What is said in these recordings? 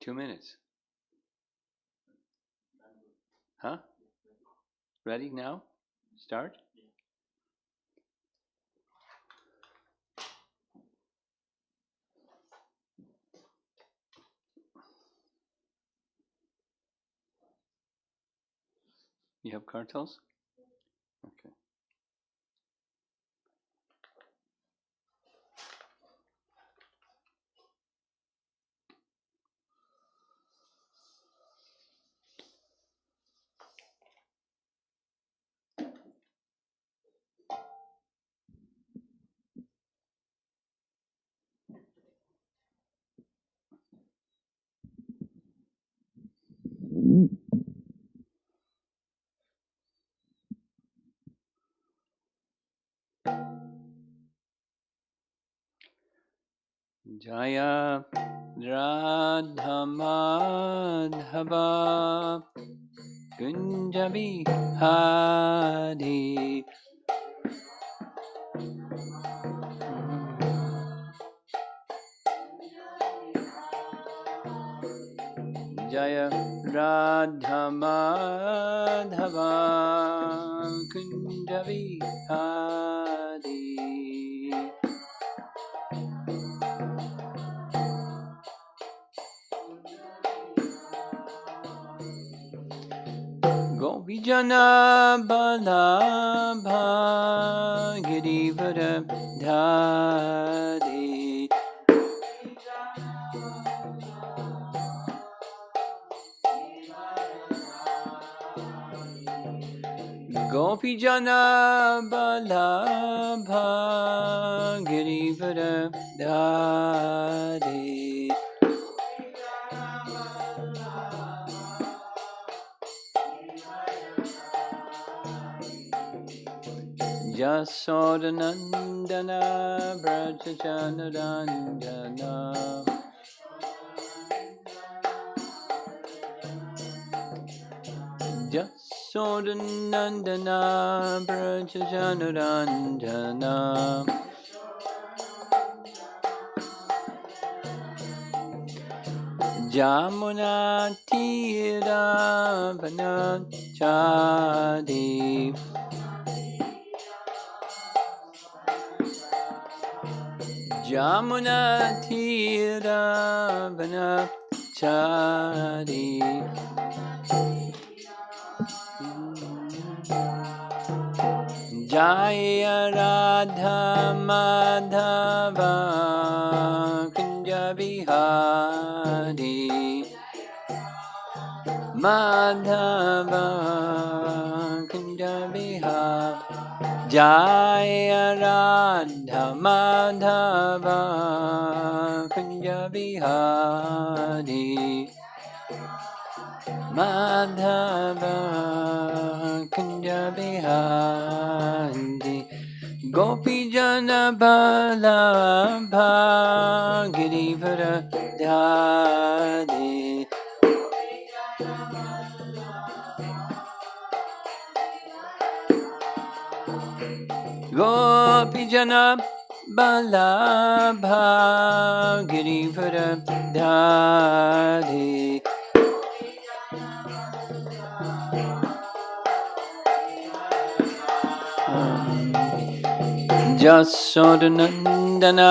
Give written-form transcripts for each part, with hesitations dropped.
2 minutes. Huh? Ready now? Start? You have cartels? Okay. Jaya Radha Madhava Kunjabi Hari Jaya Radha Madhava Kunjabi Hari Gopijana Balabha Girivara Dhari Gopijana Balabha Girivara Dhari Jasodanandana Brajajanarandana Jasodanandana Brajajanarandana Jamuna Tira Vanachadi Jamuna Tira Vanachadi Jaya Radha Madhava Kunja Vihari Madhava Kunja Vihari Jaya Radha Madhava Kunja Vihari Madhava Kunja Vihari Gopijana Balabha Girivara Dhari Gopijana Balabha Girivara Dhari Jasodanandana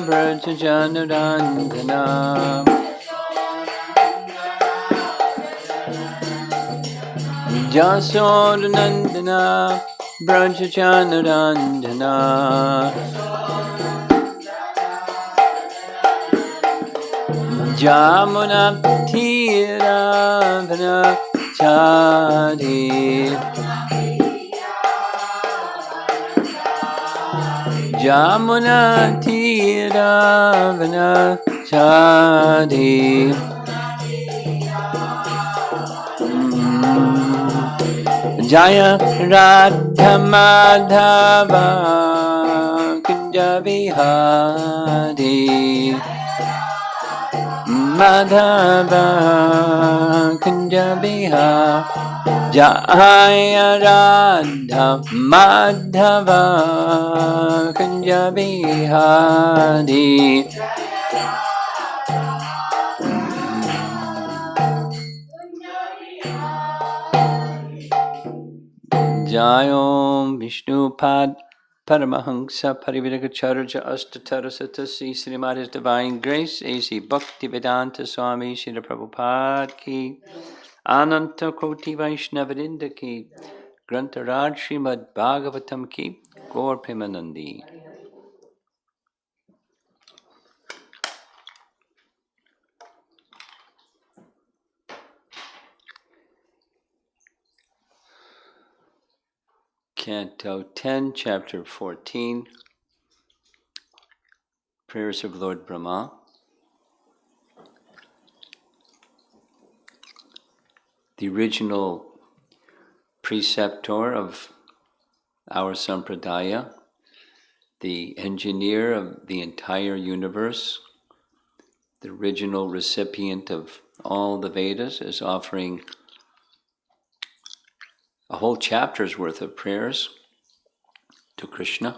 Brajajanarandana Jasodanandana Brajajanarandana Jamuna Tira Vanachadi Jamuna Tira Vanachadi Jaya Radha Madhava Kunja Vihari Madhava Kunja Vihari Jaya Radha Madhava Kunja Vihari Jayom Vishnupad Paramahansa Pariviragacharya Astatarasatasi Srimad His Divine Grace A.C. Bhaktivedanta Swami Srila Prabhupada Ki Ananta Koti Vaishnavadinda Ki Grantaraj Srimad Bhagavatam Ki Gaur Premanandi. Canto 10, Chapter 14, Prayers of Lord Brahma. The original preceptor of our Sampradaya, the engineer of the entire universe, the original recipient of all the Vedas, is offering a whole chapter's worth of prayers to Krishna,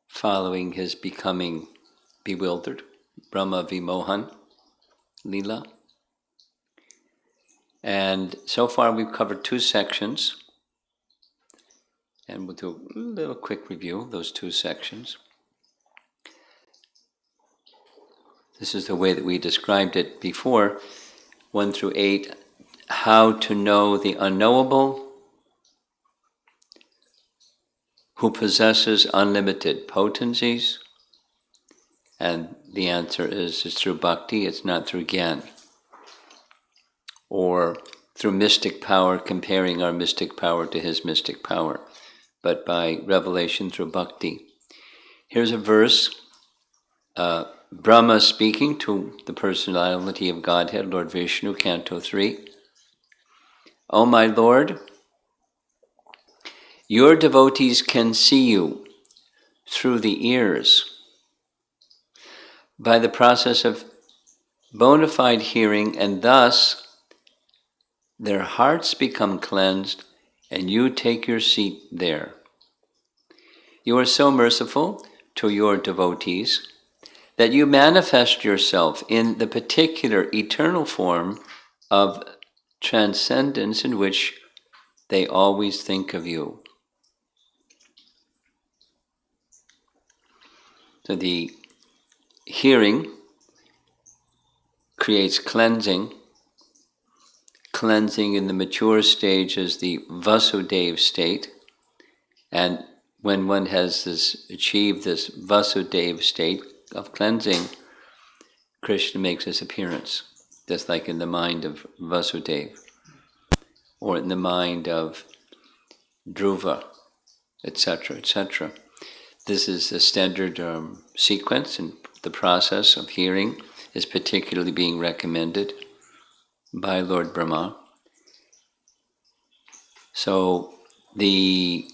following his becoming bewildered, Brahma Vimohan Leela. And so far we've covered two sections, and we'll do a little quick review of those two sections. This is the way that we described it before, 1 through 8, how to know the unknowable, who possesses unlimited potencies, and the answer is it's through bhakti, it's not through gyan, or through mystic power, comparing our mystic power to his mystic power, but by revelation through bhakti. Here's a verse, Brahma speaking to the personality of Godhead, Lord Vishnu, Canto 3. O my Lord, your devotees can see you through the ears by the process of bona fide hearing, and thus their hearts become cleansed and you take your seat there. You are so merciful to your devotees that you manifest yourself in the particular eternal form of transcendence in which they always think of you. So the hearing creates cleansing. Cleansing in the mature stage is the Vasudeva state. And when one has achieved this Vasudeva state of cleansing, Krishna makes his appearance, just like in the mind of Vasudeva, or in the mind of Dhruva, etc., etc. This is a standard sequence, and the process of hearing is particularly being recommended by Lord Brahma. So the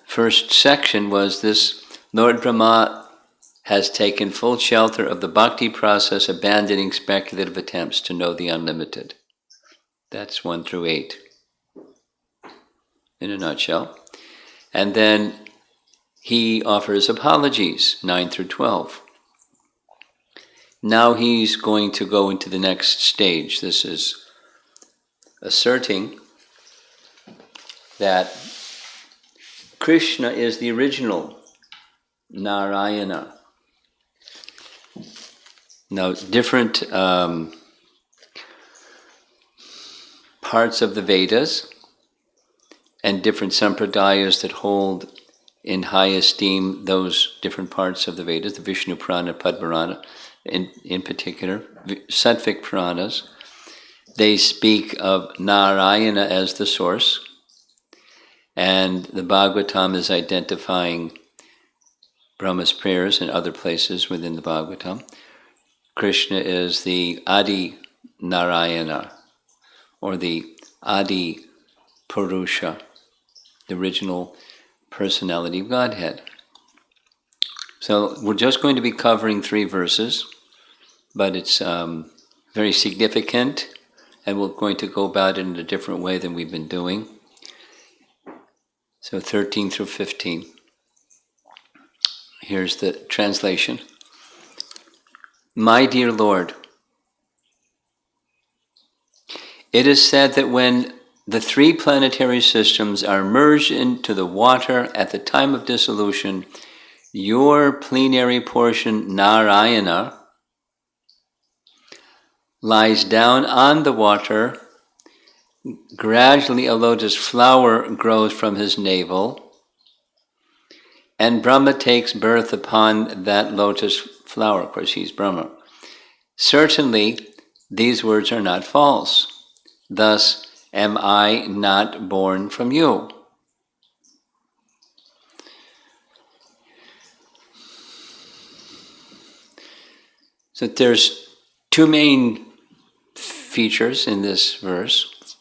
first section was this: Lord Brahma has taken full shelter of the bhakti process, abandoning speculative attempts to know the unlimited. That's 1 through 8 in a nutshell. And then he offers apologies, 9 through 12. Now he's going to go into the next stage. This is asserting that Krishna is the original Narayana. Now, different parts of the Vedas and different sampradayas that hold in high esteem those different parts of the Vedas, the Vishnu Purana, Padmarana, in particular, Sattvic Puranas, they speak of Narayana as the source, and the Bhagavatam is identifying Brahma's prayers in other places within the Bhagavatam. Krishna is the Adi Narayana, or the Adi Purusha, the original personality of Godhead. So we're just going to be covering 3 verses, but it's very significant, and we're going to go about it in a different way than we've been doing. So 13 through 15. Here's the translation. My dear Lord, it is said that when the three planetary systems are merged into the water at the time of dissolution, your plenary portion, Narayana, lies down on the water. Gradually a lotus flower grows from his navel, and Brahma takes birth upon that lotus flower. Of course, he's Brahma. Certainly, these words are not false. Thus, am I not born from you? So there's two main features in this verse.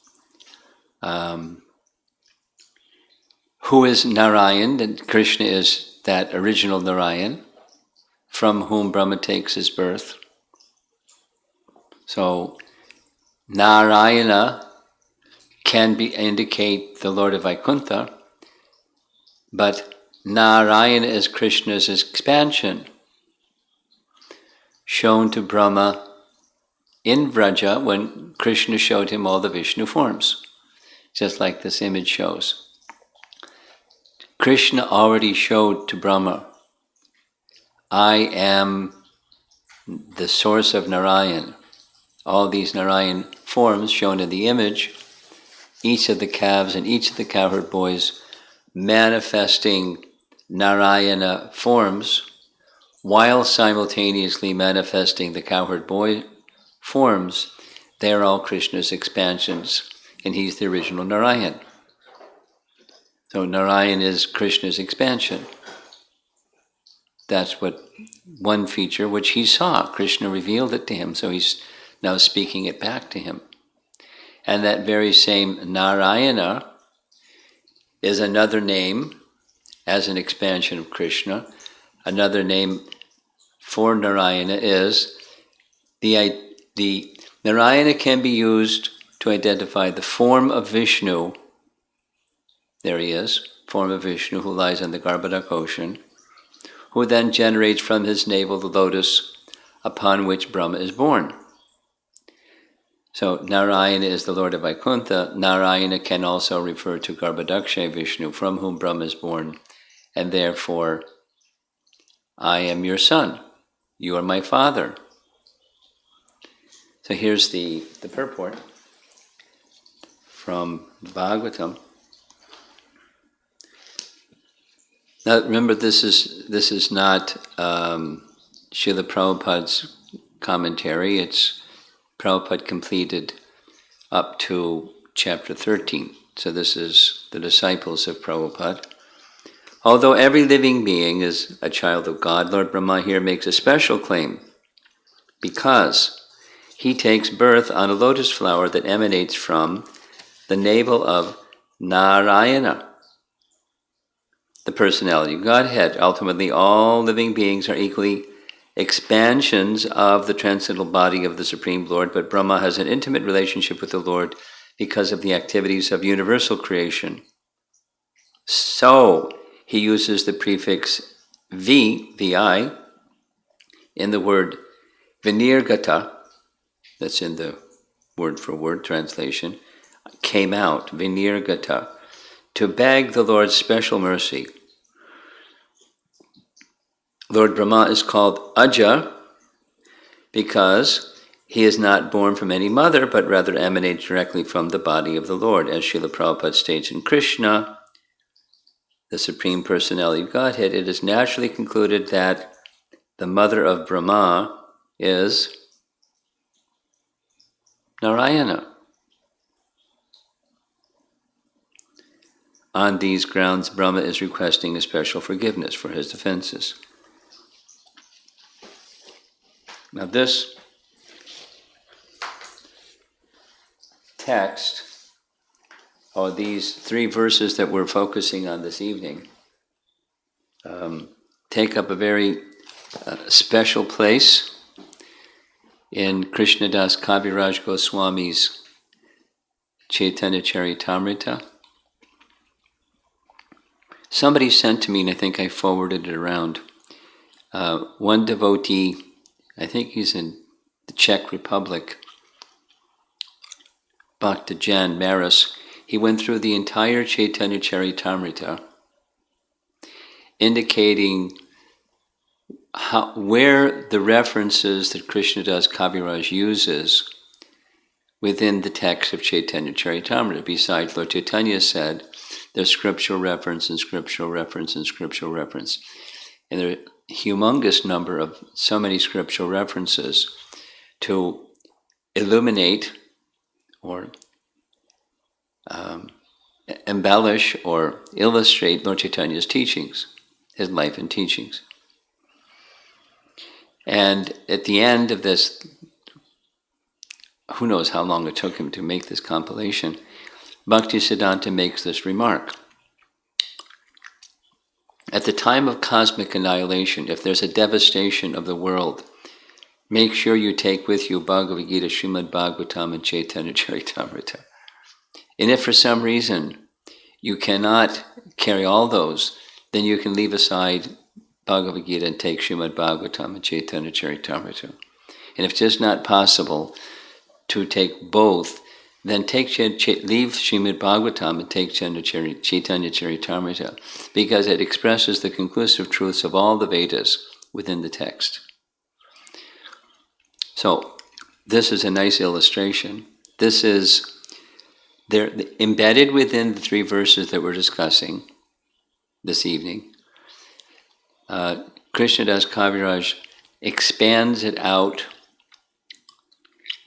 Who is Narayan? And Krishna is that original Narayan from whom Brahma takes his birth. So Narayana can indicate the Lord of Vaikuntha, but Narayana is Krishna's expansion, shown to Brahma in Vraja when Krishna showed him all the Vishnu forms, just like this image shows. Krishna already showed to Brahma, I am the source of Narayan. All these Narayan forms shown in the image, each of the calves and each of the cowherd boys manifesting Narayana forms while simultaneously manifesting the cowherd boy forms. They are all Krishna's expansions, and he's the original Narayan. So Narayan is Krishna's expansion. That's what one feature which he saw. Krishna revealed it to him, so he's now speaking it back to him. And that very same Narayana is another name as an expansion of Krishna. Another name for Narayana is the Narayana can be used to identify the form of Vishnu. There he is, form of Vishnu who lies on the Garbhodak ocean, who then generates from his navel the lotus upon which Brahma is born. So Narayana is the Lord of Vaikuntha. Narayana can also refer to Garbhodakshay Vishnu, from whom Brahma is born, and therefore, I am your son. You are my father. So here's the purport from Bhagavatam. Now remember, this is not Srila Prabhupada's commentary. It's Prabhupada completed up to chapter 13. So this is the disciples of Prabhupada. Although every living being is a child of God, Lord Brahma here makes a special claim because he takes birth on a lotus flower that emanates from the navel of Narayana, the personality of Godhead. Ultimately, all living beings are equally expansions of the transcendental body of the Supreme Lord, but Brahma has an intimate relationship with the Lord because of the activities of universal creation. So, he uses the prefix vi, in the word vinirgata, that's in the word-for-word translation, came out, vinirgata, to beg the Lord's special mercy. Lord Brahma is called Aja because he is not born from any mother, but rather emanates directly from the body of the Lord. As Srila Prabhupada states in Krishna, the Supreme Personality of Godhead, it is naturally concluded that the mother of Brahma is Narayana. On these grounds, Brahma is requesting a special forgiveness for his offenses. Now this text, or these three verses that we're focusing on this evening, take up a very special place in Krishnadas Kaviraj Goswami's Chaitanya Charitamrita. Somebody sent to me, and I think I forwarded it around, one devotee, I think he's in the Czech Republic, Bhakta Jan Maris. he went through the entire Chaitanya Charitamrita, indicating where the references that Krishnadas Kaviraj uses within the text of Chaitanya Charitamrita. Besides, Lord Chaitanya said there's scriptural reference and scriptural reference and scriptural reference. And there are a humongous number of so many scriptural references to illuminate or embellish or illustrate Lord Chaitanya's teachings, his life and teachings. And at the end of this, who knows how long it took him to make this compilation, Bhaktisiddhanta makes this remark. At the time of cosmic annihilation, if there's a devastation of the world, make sure you take with you Bhagavad Gita, Srimad Bhagavatam, and Chaitanya Charitamrita. And if for some reason you cannot carry all those, then you can leave aside Bhagavad Gita and take Srimad Bhagavatam and Chaitanya Charitamrita. And if it's just not possible to take both, then leave Srimad Bhagavatam and take Chaitanya Charitamrita, because it expresses the conclusive truths of all the Vedas within the text. So, this is a nice illustration. This is embedded within the 3 verses that we're discussing this evening. Krishnadas Kaviraj expands it out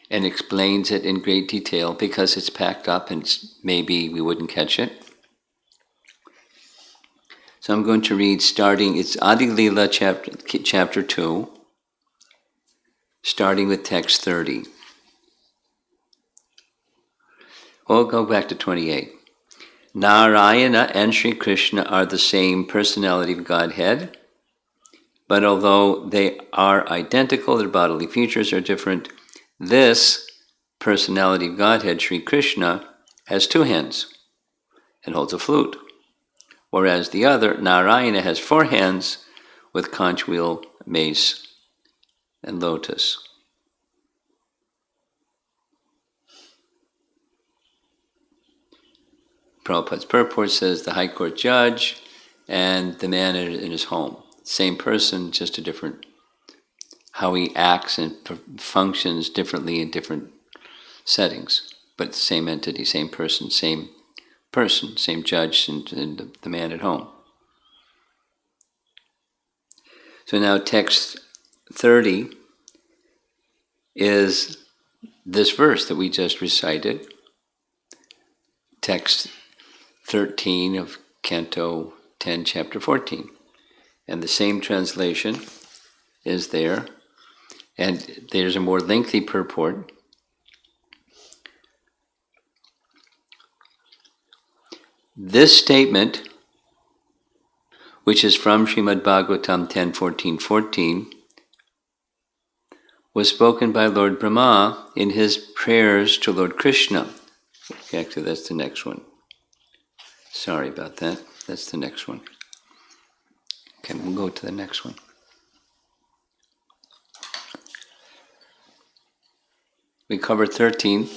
and explains it in great detail because it's packed up and maybe we wouldn't catch it. So I'm going to read it's Adi Lila chapter 2, starting with text 30. We'll go back to 28. Narayana and Sri Krishna are the same personality of Godhead, but although they are identical, their bodily features are different. This personality of Godhead, Sri Krishna, has 2 hands and holds a flute, whereas the other, Narayana, has 4 hands with conch wheel, mace, and lotus. Prabhupada's purport says the High Court judge and the man in his home. Same person, just a different, how he acts and functions differently in different settings. But same entity, same person, same judge and the man at home. So now text 30 is this verse that we just recited. Text 13 of Canto 10, Chapter 14. And the same translation is there. And there's a more lengthy purport. This statement, which is from Srimad Bhagavatam 10:14, was spoken by Lord Brahma in his prayers to Lord Krishna. Okay, actually, that's the next one. Sorry about that. That's the next one. Okay, we'll go to the next one. We covered 13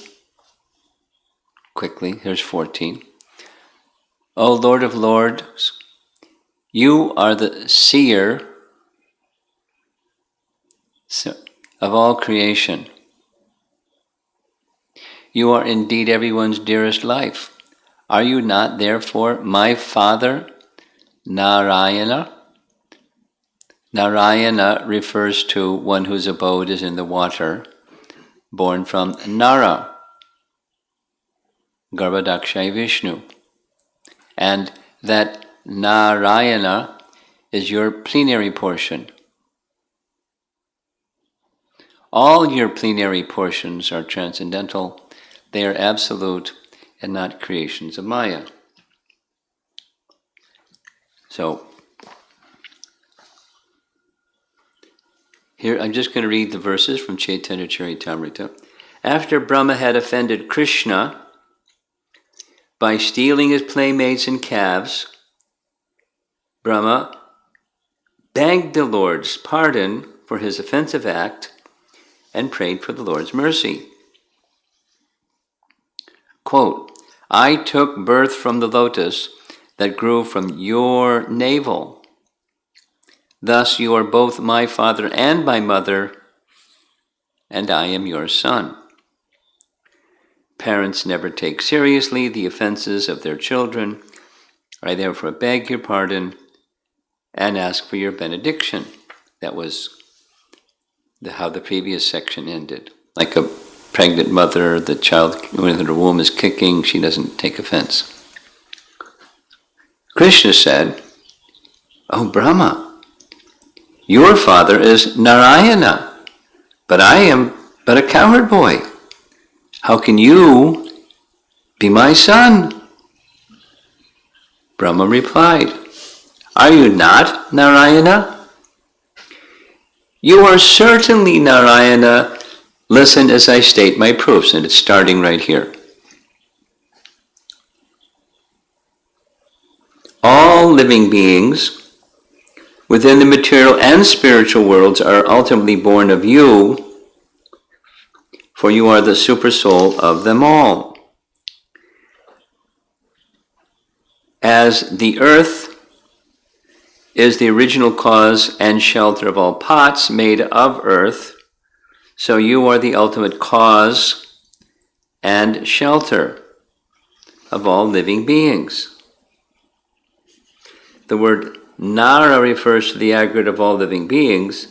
quickly. Here's 14. O Lord of Lords, you are the seer of all creation. You are indeed everyone's dearest life. Are you not, therefore, my father, Narayana? Narayana refers to one whose abode is in the water, born from Nara, Garbhadakshay Vishnu. And that Narayana is your plenary portion. All your plenary portions are transcendental. They are absolute and not creations of Maya. So, here I'm just going to read the verses from Chaitanya Charitamrita. After Brahma had offended Krishna by stealing his playmates and calves, Brahma begged the Lord's pardon for his offensive act and prayed for the Lord's mercy. Quote, I took birth from the lotus that grew from your navel. Thus you are both my father and my mother, and I am your son. Parents never take seriously the offenses of their children. I therefore beg your pardon and ask for your benediction. That was how the previous section ended. Like a pregnant mother, the child, when her womb is kicking, she doesn't take offense. Krishna said, "Oh Brahma, your father is Narayana, but I am but a cowherd boy. How can you be my son?" Brahma replied, "Are you not Narayana?" "You are certainly Narayana. Listen as I state my proofs," and it's starting right here. All living beings within the material and spiritual worlds are ultimately born of you, for you are the supersoul of them all. As the earth is the original cause and shelter of all pots made of earth, so you are the ultimate cause and shelter of all living beings. The word Nara refers to the aggregate of all living beings,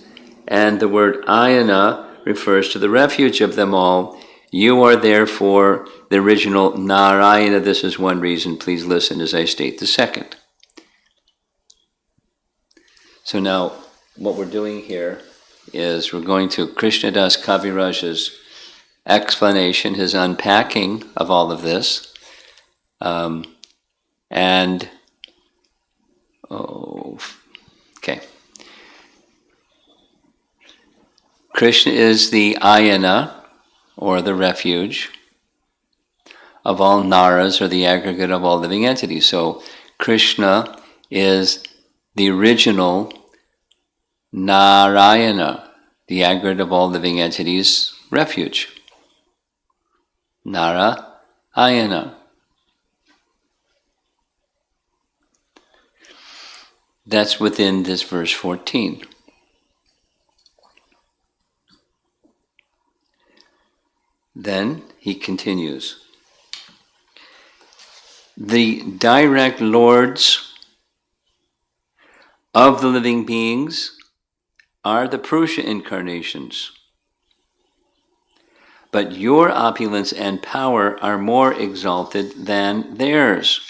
and the word Ayana refers to the refuge of them all. You are therefore the original Narayana. This is one reason. Please listen as I state the second. So now, what we're doing here is we're going to Krishnadas Kaviraj's explanation, his unpacking of all of this, okay. Krishna is the Ayana, or the refuge, of all Naras, or the aggregate of all living entities. So Krishna is the original Narayana, the aggregate of all living entities' refuge. Narayana. That's within this verse 14. Then he continues. The direct lords of the living beings are the Purusha incarnations, but your opulence and power are more exalted than theirs.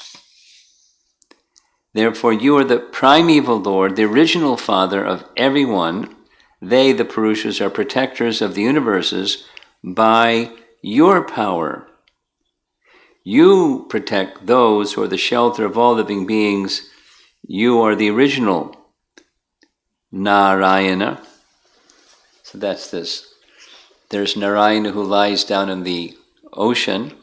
Therefore you are the primeval Lord, the original Father of everyone. They, the Purushas, are protectors of the universes by your power. You protect those who are the shelter of all living beings. You are the original Narayana. So that's this. There's Narayana who lies down in the ocean.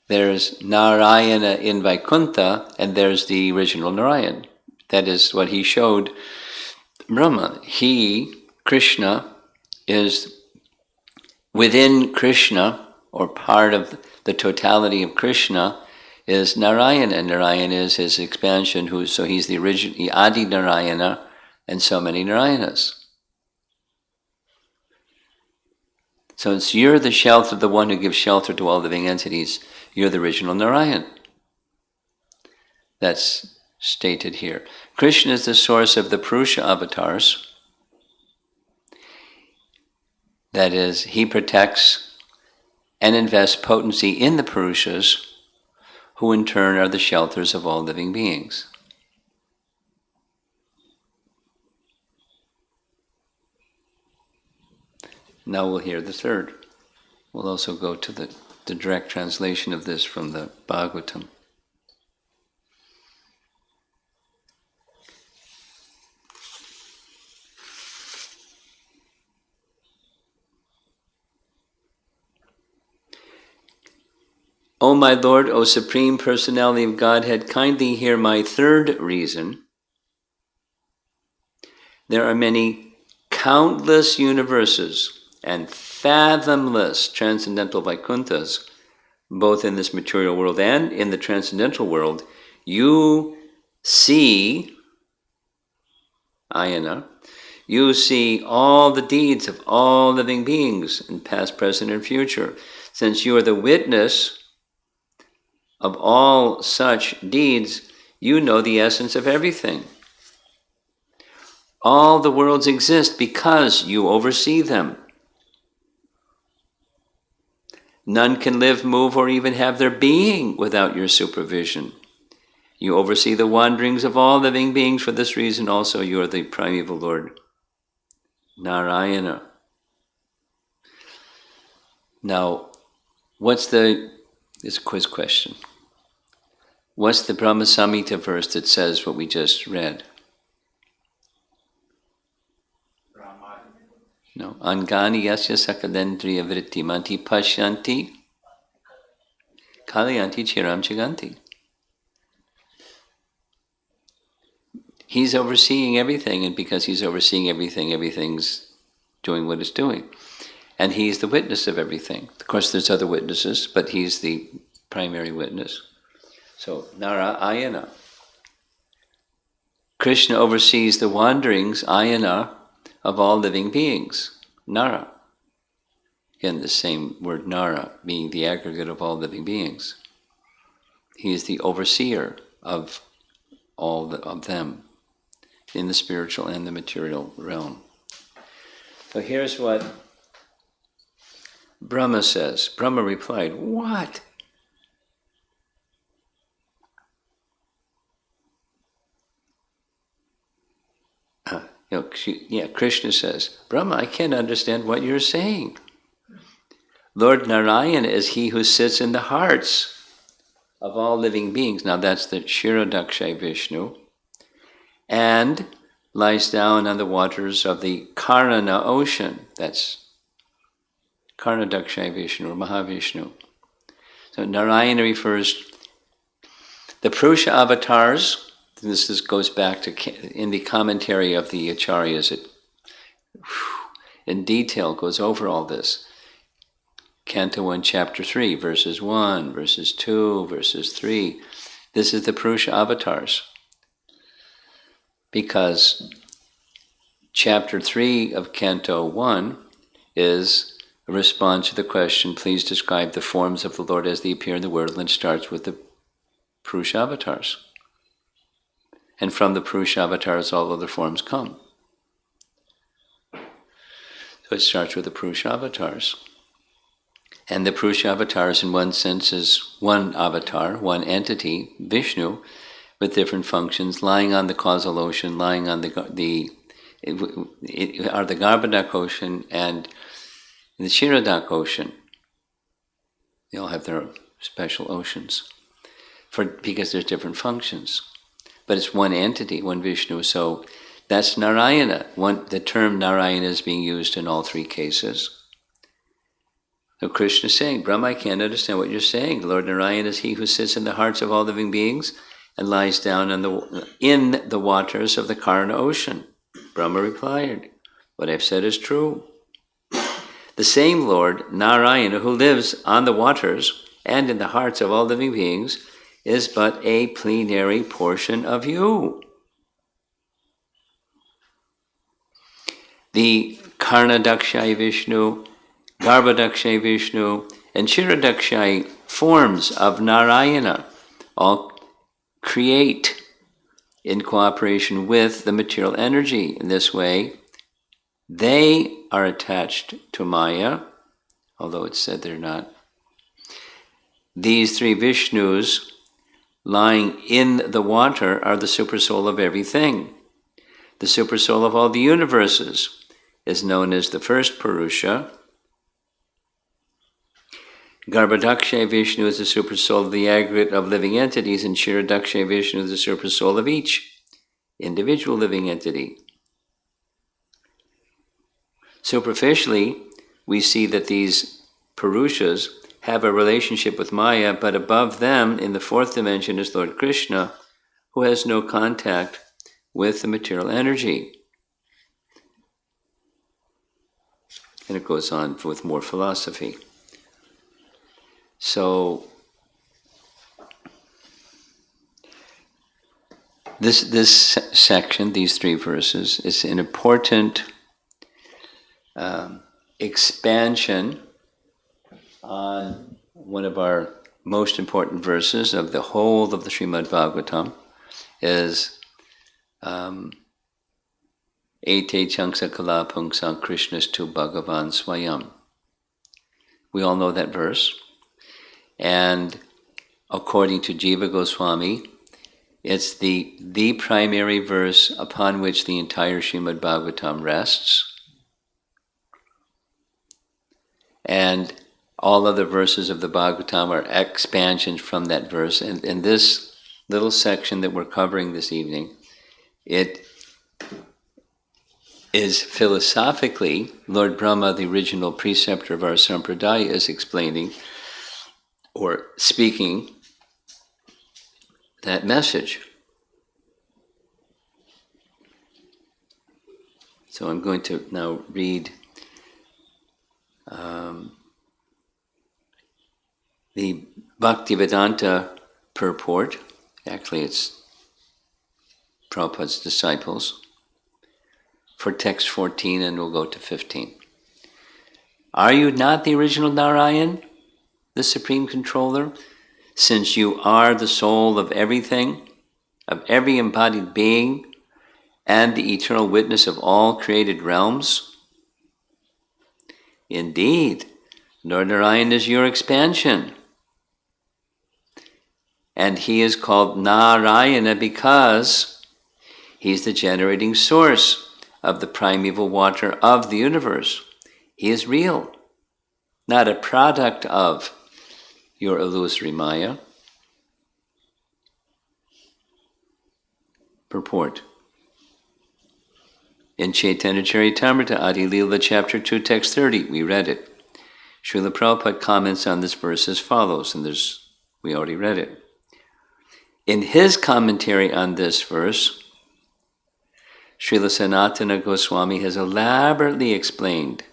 There's Narayana in Vaikuntha, and there's the original Narayan. That is what he showed Brahma. He, Krishna, is within Krishna, or part of the totality of Krishna, is Narayana, and Narayana is his expansion, so he's the original, the Adi Narayana, and so many Narayanas. So you're the shelter, the one who gives shelter to all living entities. You're the original Narayan. That's stated here. Krishna is the source of the Purusha avatars. That is, he protects and invests potency in the Purushas, who in turn are the shelters of all living beings. Now we'll hear the third. We'll also go to the direct translation of this from the Bhagavatam. O my Lord, O Supreme Personality of Godhead, kindly hear my third reason. There are many countless universes and fathomless transcendental Vaikunthas both in this material world and in the transcendental world, you see, ayana, you see all the deeds of all living beings in past, present, and future. Since you are the witness of all such deeds, you know the essence of everything. All the worlds exist because you oversee them. None can live, move, or even have their being without your supervision. You oversee the wanderings of all living beings. For this reason also you are the primeval Lord, Narayana. Now, it's a quiz question. What's the Brahma Samhita verse that says what we just read? Brahma. No. Angani yasya sakadendriya vritti manti pashyanti kalayanti chiram chiganti. He's overseeing everything, and because he's overseeing everything, everything's doing what it's doing. And he's the witness of everything. Of course, there's other witnesses, but he's the primary witness. So, Narayana. Krishna oversees the wanderings, ayana, of all living beings. Nara. Again, the same word Nara, being the aggregate of all living beings. He is the overseer of all of them in the spiritual and the material realm. So here's what Brahma says. Brahma replied, "What? Krishna says, Brahma, I can't understand what you're saying. Lord Narayan is he who sits in the hearts of all living beings." Now that's the Kshirodakshay Vishnu. And lies down on the waters of the Karana ocean. That's Karnadakshay Vishnu or Mahavishnu. So Narayana refers, the Purusha avatars, this goes back to, in the commentary of the Acharyas, it in detail goes over all this. Canto 1, Chapter 3, verses 1, verses 2, verses 3. This is the Purusha avatars. Because Chapter 3 of Canto 1 is a response to the question, please describe the forms of the Lord as they appear in the world, and starts with the Purusha avatars. And from the Purusha avatars, all other forms come. So it starts with the Purusha avatars. And the Purusha avatars, in one sense, is one avatar, one entity, Vishnu, with different functions, lying on the causal ocean, lying on the Garbhodak ocean and the Kshirodak ocean. They all have their special oceans, because there's different functions. But it's one entity, one Vishnu. So that's Narayana. The term Narayana is being used in all three cases. So Krishna is saying, Brahma, I can't understand what you're saying. Lord Narayana is he who sits in the hearts of all living beings and lies down in the waters of the Karna ocean. Brahma replied, what I've said is true. The same Lord, Narayana, who lives on the waters and in the hearts of all living beings, is but a plenary portion of you. The Karnadakshay Vishnu, Garbhodakshay Vishnu, and Kshirodakshay forms of Narayana all create in cooperation with the material energy. In this way, they are attached to Maya, although it's said they're not. These three Vishnus lying in the water are the supersoul of everything. The supersoul of all the universes is known as the first Purusha. Garbhodakshay Vishnu is the supersoul of the aggregate of living entities, and Kshirodakshay Vishnu is the supersoul of each individual living entity. Superficially, we see that these Purushas have a relationship with Maya, but above them, in the fourth dimension, is Lord Krishna, who has no contact with the material energy. And it goes on with more philosophy. So this section, these 3 verses, is an important expansion on one of our most important verses of the whole of the Srimad Bhagavatam, is Ete Changsa Kala Pungsa Krishnastu Bhagavan Swayam. We all know that verse. And according to Jiva Goswami, it's the primary verse upon which the entire Srimad Bhagavatam rests. And all other verses of the Bhagavatam are expansions from that verse. And in this little section that we're covering this evening, it is philosophically, Lord Brahma, the original preceptor of our Sampradaya, is explaining or speaking that message. So I'm going to now read the Bhaktivedanta purport. Actually, it's Prabhupada's disciples, for text 14, and we'll go to 15. Are you not the original Narayan, the Supreme Controller, since you are the soul of everything, of every embodied being, and the eternal witness of all created realms? Indeed, Lord Narayan is your expansion. And he is called Narayana because he's the generating source of the primeval water of the universe. He is real, not a product of your illusory Maya. Purport. In Chaitanya Charitamrita, Adi Lila, chapter 2, text 30, we read it. Srila Prabhupada comments on this verse as follows, and we already read it. In his commentary on this verse, Srila Sanatana Goswami has elaborately explained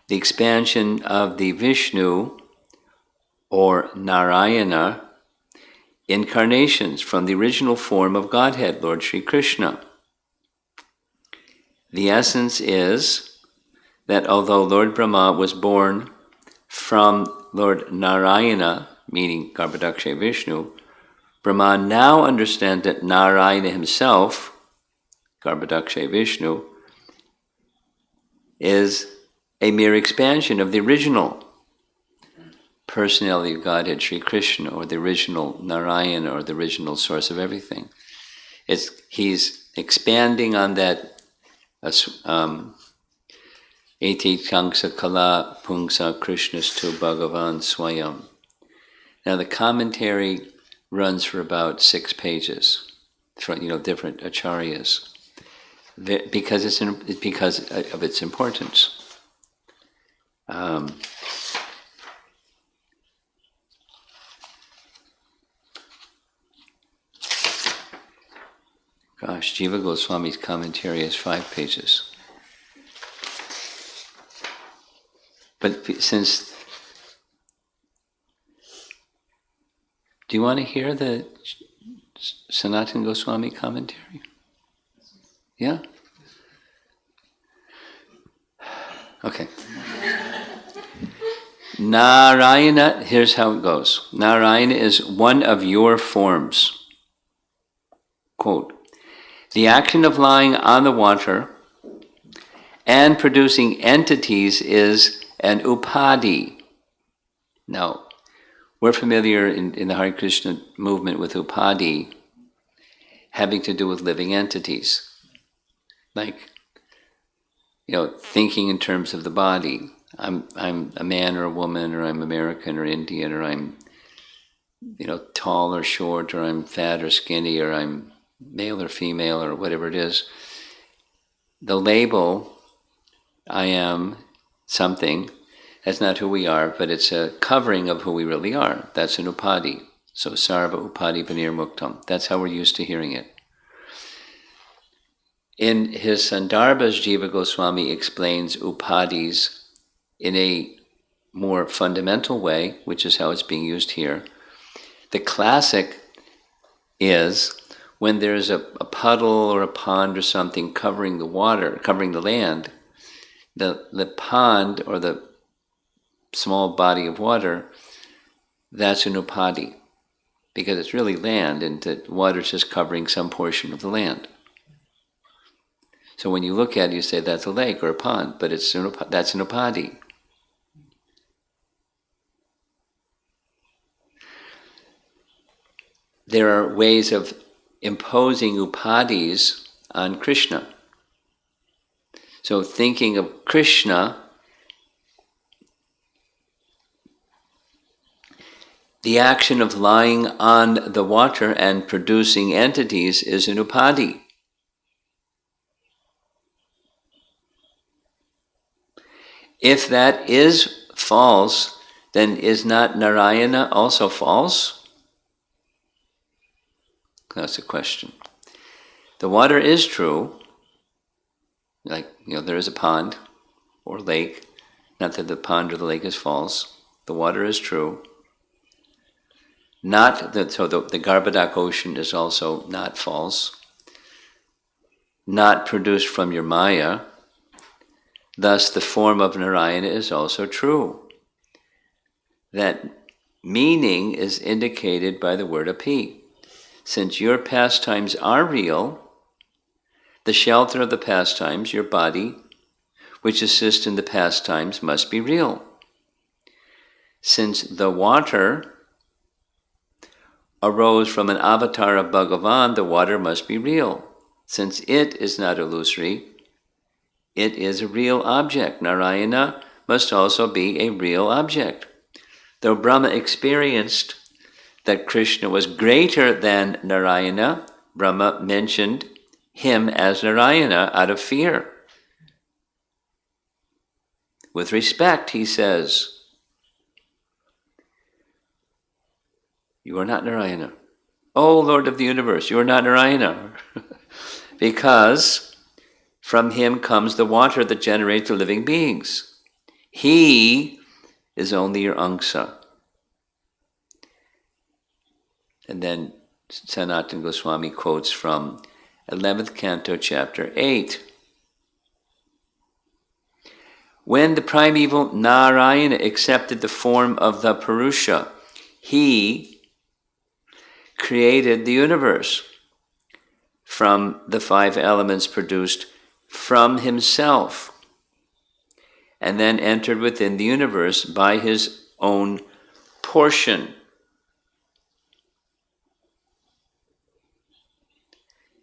the expansion of the Vishnu, or Narayana, incarnations from the original form of Godhead, Lord Sri Krishna. The essence is that although Lord Brahma was born from Lord Narayana, meaning Garbhodakshay Vishnu, Brahma now understands that Narayana himself, Garbhodakshay Vishnu, is a mere expansion of the original personality of Godhead, Sri Krishna, or the original Narayana, or the original source of everything. He's expanding on that Eti Changsa Kala Pungsa Krishnastu Bhagavan Swayam. Now the commentary runs for about 6 pages, from different acharyas, because of its importance. Jiva Goswami's commentary is 5 pages. But do you want to hear the Sanatana Goswami commentary? Yeah? Okay. Narayana, here's how it goes. Narayana is one of your forms. Quote, the action of lying on the water and producing entities is an upadhi. Now, we're familiar in the Hare Krishna movement with upadhi having to do with living entities. Like, thinking in terms of the body. I'm a man or a woman, or I'm American or Indian, or I'm, tall or short, or I'm fat or skinny, or I'm male or female, or whatever it is. The label, I am something, that's not who we are, but it's a covering of who we really are. That's an upadhi. So sarva upadhi vinir muktam. That's how we're used to hearing it. In his Sandarbhas, Jiva Goswami explains upadhis in a more fundamental way, which is how it's being used here. The classic is when there's a puddle or a pond or something covering the water, covering the land, the pond or the small body of water, that's an upadi, because it's really land and the water's just covering some portion of the land. So when you look at it, you say that's a lake or a pond, but that's an upadi. There are ways of imposing upadis on Krishna. So thinking of Krishna, the action of lying on the water and producing entities is an upadi. If that is false, then is not Narayana also false? That's a question. The water is true, like, there is a pond or lake. Not that the pond or the lake is false. The water is true. So the Garbhodak ocean is also not false. Not produced from your Maya. Thus, the form of Narayana is also true. That meaning is indicated by the word api. Since your pastimes are real, the shelter of the pastimes, your body, which assists in the pastimes, must be real. Since the water arose from an avatar of Bhagavan, the water must be real. Since it is not illusory, it is a real object. Narayana must also be a real object. Though Brahma experienced that Krishna was greater than Narayana, Brahma mentioned him as Narayana out of fear. With respect, he says, "You are not Narayana. O Lord of the universe, you are not Narayana." Because from him comes the water that generates the living beings. He is only your Angsa. And then Sanatana Goswami quotes from 11th Canto, Chapter 8. When the primeval Narayana accepted the form of the Purusha, he created the universe from the 5 elements produced from himself, and then entered within the universe by his own portion.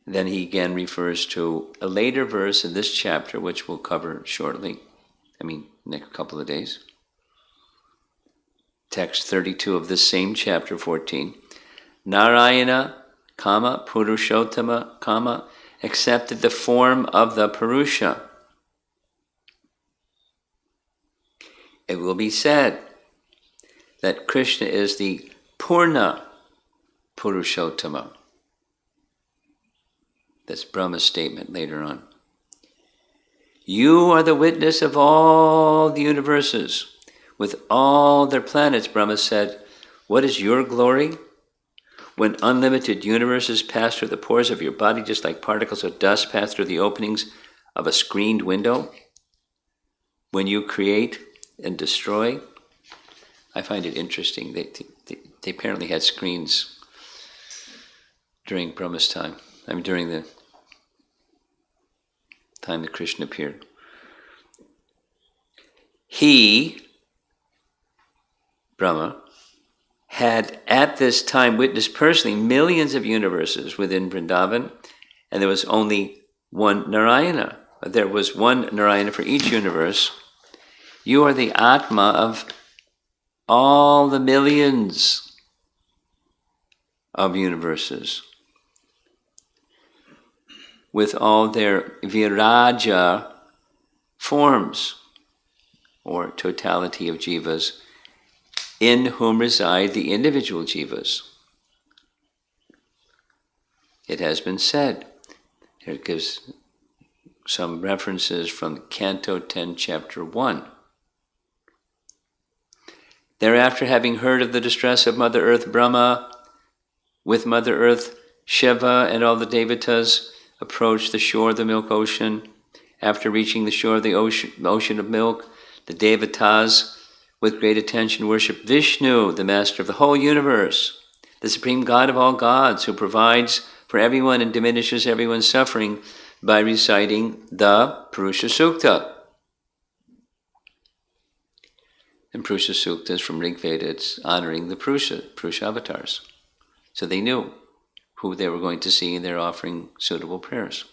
Then he again refers to a later verse in this chapter, which we'll cover shortly. Next couple of days. Text 32 of this same chapter 14. Narayana, Purushottama, accepted the form of the Purusha. It will be said that Krishna is the Purna Purushottama. That's Brahma's statement later on. You are the witness of all the universes. With all their planets, Brahma said, what is your glory? When unlimited universes pass through the pores of your body, just like particles of dust pass through the openings of a screened window, when you create and destroy. I find it interesting. They apparently had screens during Brahma's time. During the time that Krishna appeared. He, Brahma, had at this time witnessed personally millions of universes within Vrindavan, and there was only one Narayana. There was one Narayana for each universe. You are the Atma of all the millions of universes, with all their viraja forms, or totality of jivas, in whom reside the individual jivas. It has been said, here it gives some references from Canto 10, Chapter 1. Thereafter, having heard of the distress of Mother Earth, Brahma, with Mother Earth, Shiva, and all the Devatas, approached the shore of the milk ocean. After reaching the shore of the ocean of milk, the Devatas, with great attention, worship Vishnu, the master of the whole universe, the supreme God of all gods, who provides for everyone and diminishes everyone's suffering by reciting the Purusha Sukta. And Purusha Sukta is from Rig Veda. It's honoring the Purusha avatars. So they knew who they were going to see, and they're offering suitable prayers.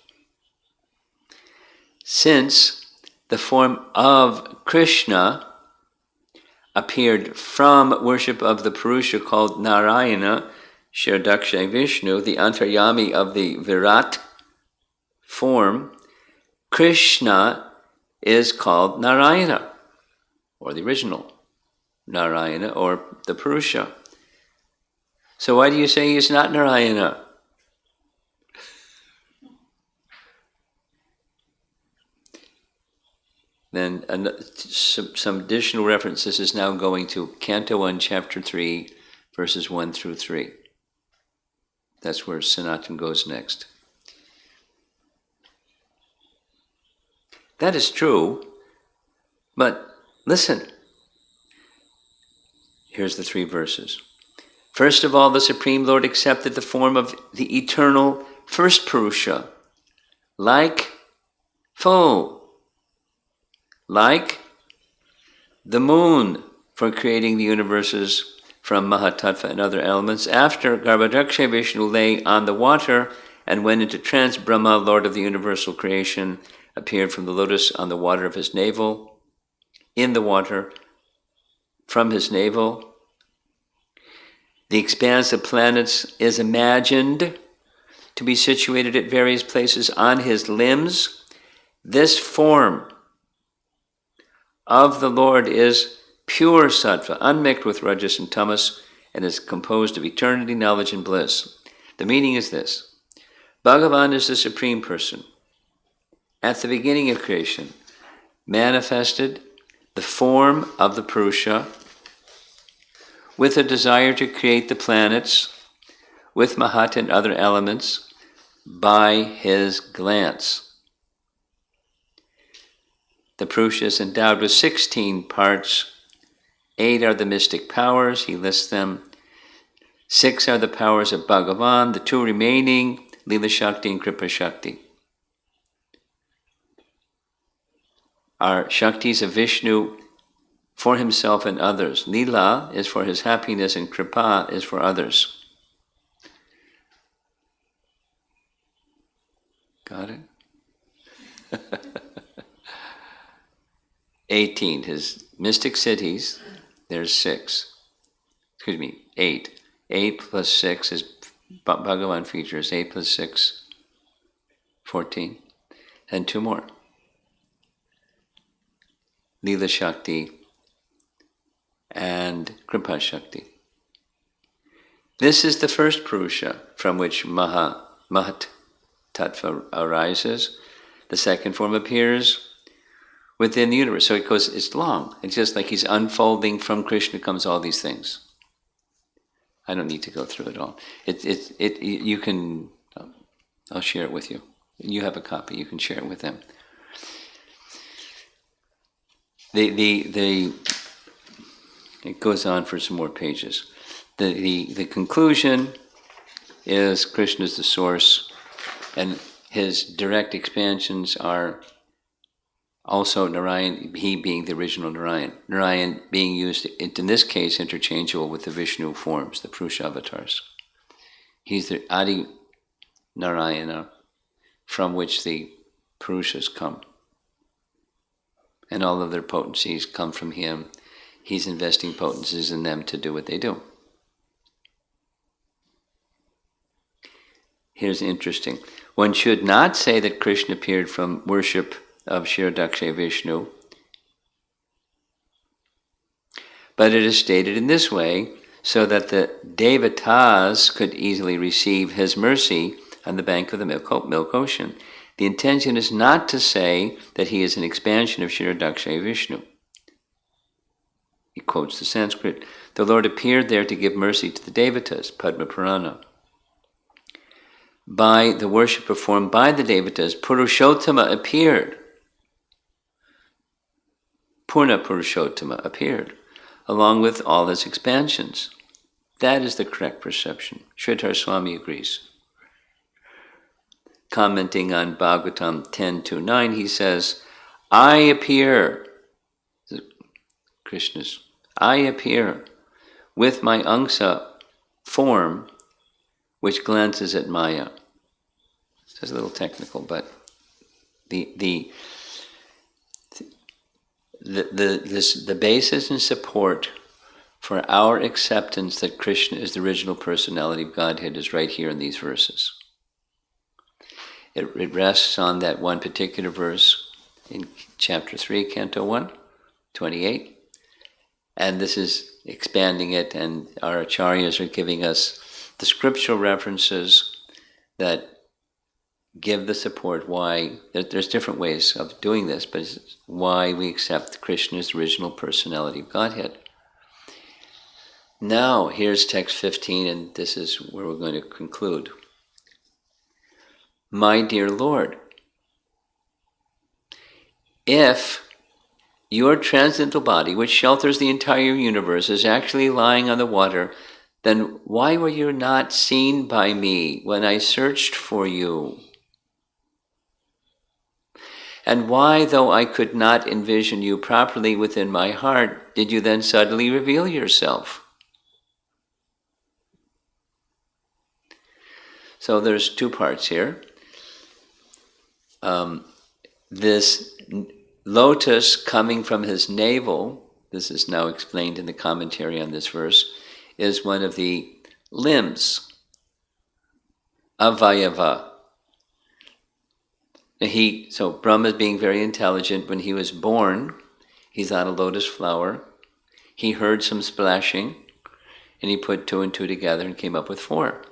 Since the form of Krishna appeared from worship of the Purusha called Narayana, Shirdaksha Vishnu, the Antaryami of the Virat form, Krishna is called Narayana, or the original Narayana, or the Purusha. So why do you say he's not Narayana? Then some additional references is now going to Canto 1, Chapter 3, verses 1 through 3. That's where Sanatan goes next. That is true, but listen. Here's the 3 verses. First of all, the Supreme Lord accepted the form of the eternal first Purusha, like the moon for creating the universes from Mahatattva and other elements. After Garbhodaksha Vishnu lay on the water and went into trance, Brahma, Lord of the universal creation, appeared from the lotus on the water of his navel, in the water from his navel. The expanse of planets is imagined to be situated at various places on his limbs. This form of the Lord is pure sattva, unmixed with rajas and tamas, and is composed of eternity, knowledge, and bliss. The meaning is this: Bhagavan is the Supreme Person. At the beginning of creation, manifested the form of the Purusha with a desire to create the planets with Mahat and other elements by his glance. The Purusha is endowed with 16 parts. 8 are the mystic powers, he lists them. 6 are the powers of Bhagavan, the 2 remaining, Lila Shakti and Kripa Shakti, are Shaktis of Vishnu for himself and others. Lila is for his happiness and Kripa is for others. Got it? 18, his mystic cities, there's 6. 8. 8 plus 6 is Bhagavan features. 8 plus 6, 14. And 2 more. Lila Shakti and Kripa Shakti. This is the first Purusha from which Mahat Tattva arises. The second form appears within the universe. So it's long. It's just like he's unfolding. From Krishna comes all these things. I don't need to go through it all. You can, I'll share it with you. You have a copy, you can share it with them. It goes on for some more pages. The conclusion is Krishna is the source, and his direct expansions are also Narayan, he being the original Narayan. Narayan being used, in this case, interchangeable with the Vishnu forms, the Purusha avatars. He's the Adi Narayana from which the Purushas come. And all of their potencies come from him. He's investing potencies in them to do what they do. Here's interesting. One should not say that Krishna appeared from worship of Shirdaksha Vishnu, but it is stated in this way so that the Devatas could easily receive his mercy on the bank of the milk ocean. The intention is not to say that he is an expansion of Shirdaksha Vishnu. quotes the Sanskrit, the Lord appeared there to give mercy to the Devatas, Padma Purana. By the worship performed by the Devatas, Purushottama appeared. Purna Purushottama appeared, along with all its expansions. That is the correct perception. Sridhar Swami agrees. Commenting on Bhagavatam 10.2.9, he says, I appear, Krishna's, I appear with my angsa form, which glances at Maya. It's a little technical, but the basis and support for our acceptance that Krishna is the original personality of Godhead is right here in these verses. It rests on that one particular verse in chapter 3, canto 1, 28. And this is expanding it, and our acharyas are giving us the scriptural references that give the support why, there's different ways of doing this, but it's why we accept Krishna as the original personality of Godhead. Now, here's text 15, and this is where we're going to conclude. My dear Lord, if your transcendental body, which shelters the entire universe, is actually lying on the water, then why were you not seen by me when I searched for you? And why, though I could not envision you properly within my heart, did you then suddenly reveal yourself? So there's two parts here. This lotus coming from his navel, this is now explained in the commentary on this verse, is one of the limbs, avayava. So Brahma, being very intelligent, when he was born, he's on a lotus flower. He heard some splashing, and he put 2 and 2 together and came up with 4.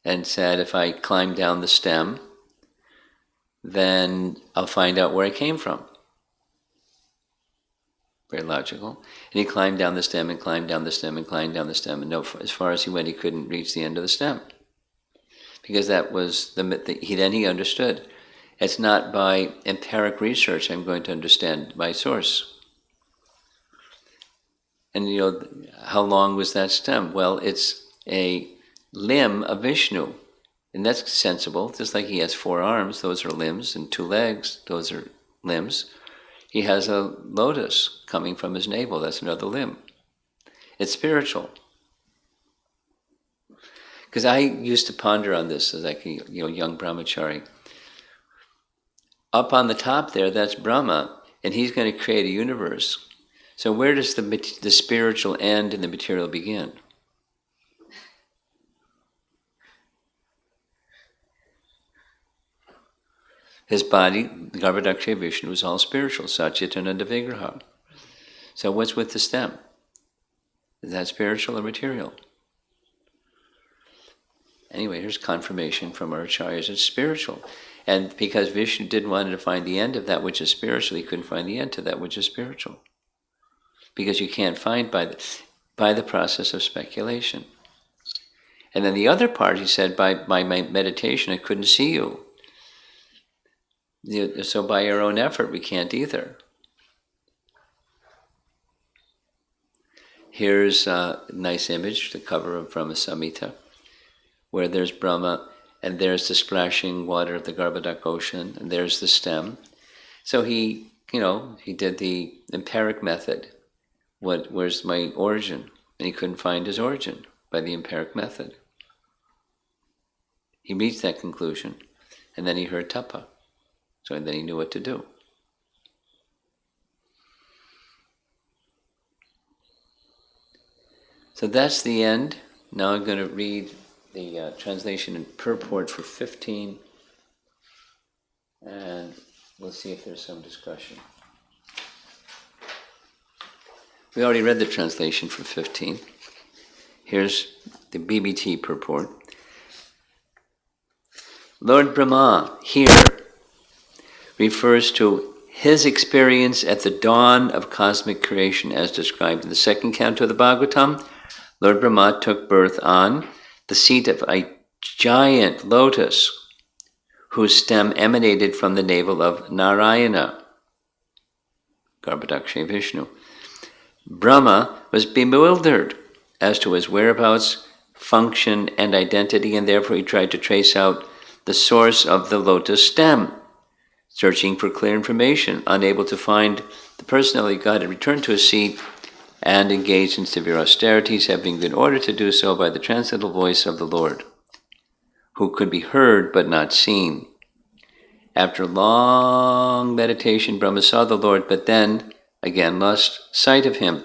And said, if I climb down the stem, then I'll find out where I came from. Very logical. And he climbed down the stem and climbed down the stem and climbed down the stem, and as far as he went, he couldn't reach the end of the stem. Because that was he understood. It's not by empiric research I'm going to understand my source. And how long was that stem? Well, it's a limb of Vishnu. And that's sensible, just like he has 4 arms, those are limbs, and 2 legs, those are limbs. He has a lotus coming from his navel, that's another limb. It's spiritual. Because I used to ponder on this as like a young brahmachari. Up on the top there, that's Brahma, and he's going to create a universe. So where does the spiritual end and the material begin? His body, the Garbhodakshay Vishnu, is all spiritual, Satchitananda Vigraha. So what's with the stem? Is that spiritual or material? Anyway, here's confirmation from our acharyas, it's spiritual. And because Vishnu didn't want to find the end of that which is spiritual, he couldn't find the end to that which is spiritual. Because you can't find by the process of speculation. And then the other part, he said, by my meditation, I couldn't see you. So by our own effort, we can't either. Here's a nice image, the cover of Brahma Samhita, where there's Brahma, and there's the splashing water of the Garbhodak ocean, and there's the stem. So he did the empiric method. Where's my origin? And he couldn't find his origin by the empiric method. He reached that conclusion, and then he heard tapa. So then he knew what to do. So that's the end. Now I'm going to read the translation and purport for 15, and we'll see if there's some discussion. We already read the translation for 15. Here's the BBT purport. Lord Brahma here refers to his experience at the dawn of cosmic creation as described in the second canto of the Bhagavatam, Lord Brahma took birth on the seat of a giant lotus whose stem emanated from the navel of Narayana, Garbhodakshay Vishnu. Brahma was bewildered as to his whereabouts, function, and identity, and therefore he tried to trace out the source of the lotus stem. Searching for clear information, unable to find the personality of God, had returned to his seat and engaged in severe austerities, having been ordered to do so by the transcendental voice of the Lord, who could be heard but not seen. After long meditation, Brahma saw the Lord, but then again lost sight of him.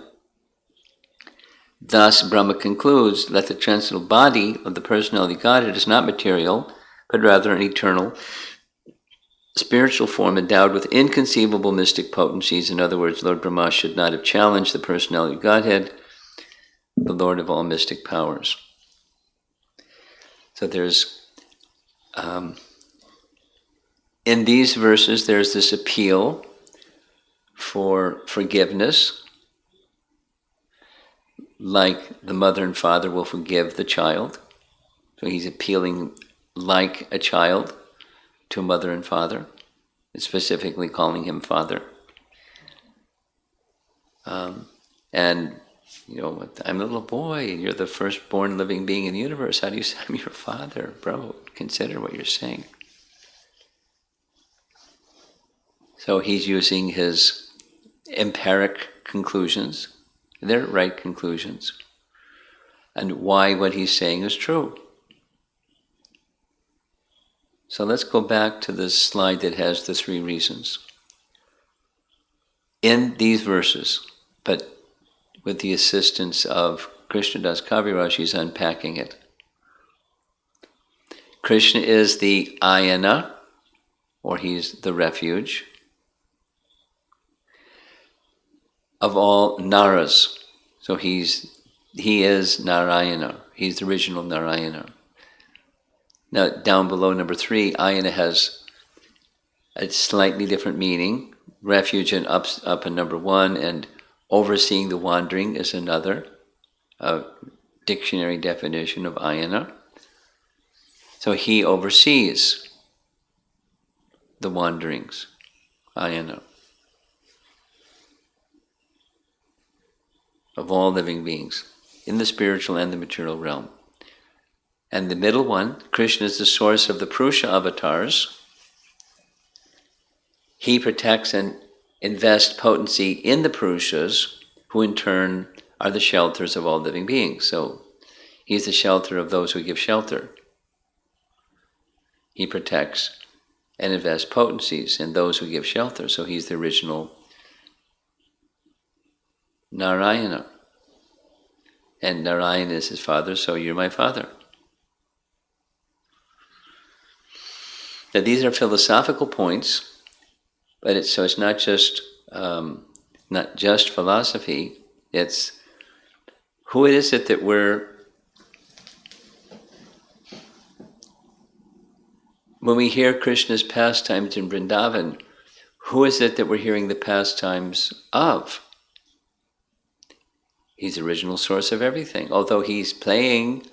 Thus, Brahma concludes that the transcendental body of the personality of Godhead is not material, but rather an eternal, spiritual form endowed with inconceivable mystic potencies. In other words, Lord Brahma should not have challenged the personality of Godhead, the Lord of all mystic powers. So there's, in these verses, there's this appeal for forgiveness, like the mother and father will forgive the child. So he's appealing like a child to mother and father, specifically calling him father. And, you know, I'm a little boy, and you're the firstborn living being in the universe. How do you say I'm your father? Bro, consider what you're saying. So he's using his empiric conclusions. They're right conclusions. And why what he's saying is true. So let's go back to this slide that has the 3 reasons. In these verses, but with the assistance of Krishna Das Kaviraj, he's unpacking it. Krishna is the ayana, or he's the refuge, of all Naras. So he is Narayana. He's the original Narayana. Now, down below number 3, ayana has a slightly different meaning. Refuge and up in number 1, and overseeing the wandering is another dictionary definition of ayana. So he oversees the wanderings, ayana, of all living beings in the spiritual and the material realm. And the middle one, Krishna is the source of the Purusha avatars. He protects and invests potency in the Purushas, who in turn are the shelters of all living beings. So he's the shelter of those who give shelter. He protects and invests potencies in those who give shelter. So he's the original Narayana. And Narayana is his father, so you're my father. Now these are philosophical points, but it's not just philosophy. It's who is it that when we hear Krishna's pastimes in Vrindavan, who is it that we're hearing the pastimes of? He's the original source of everything. Although he's playing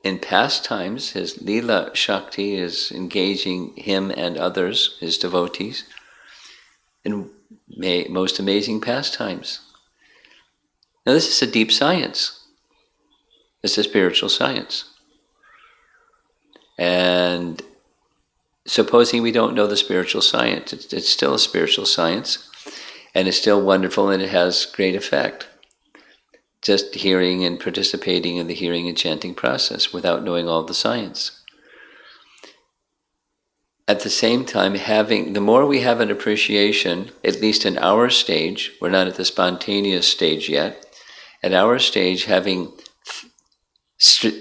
in pastimes, his Leela Shakti is engaging him and others, his devotees, in most amazing pastimes. Now this is a deep science. It's a spiritual science. And supposing we don't know the spiritual science, it's still a spiritual science, and it's still wonderful, and it has great effect. Just hearing and participating in the hearing and chanting process without knowing all the science. At the same time, the more we have an appreciation, at least in our stage, we're not at the spontaneous stage yet, at our stage,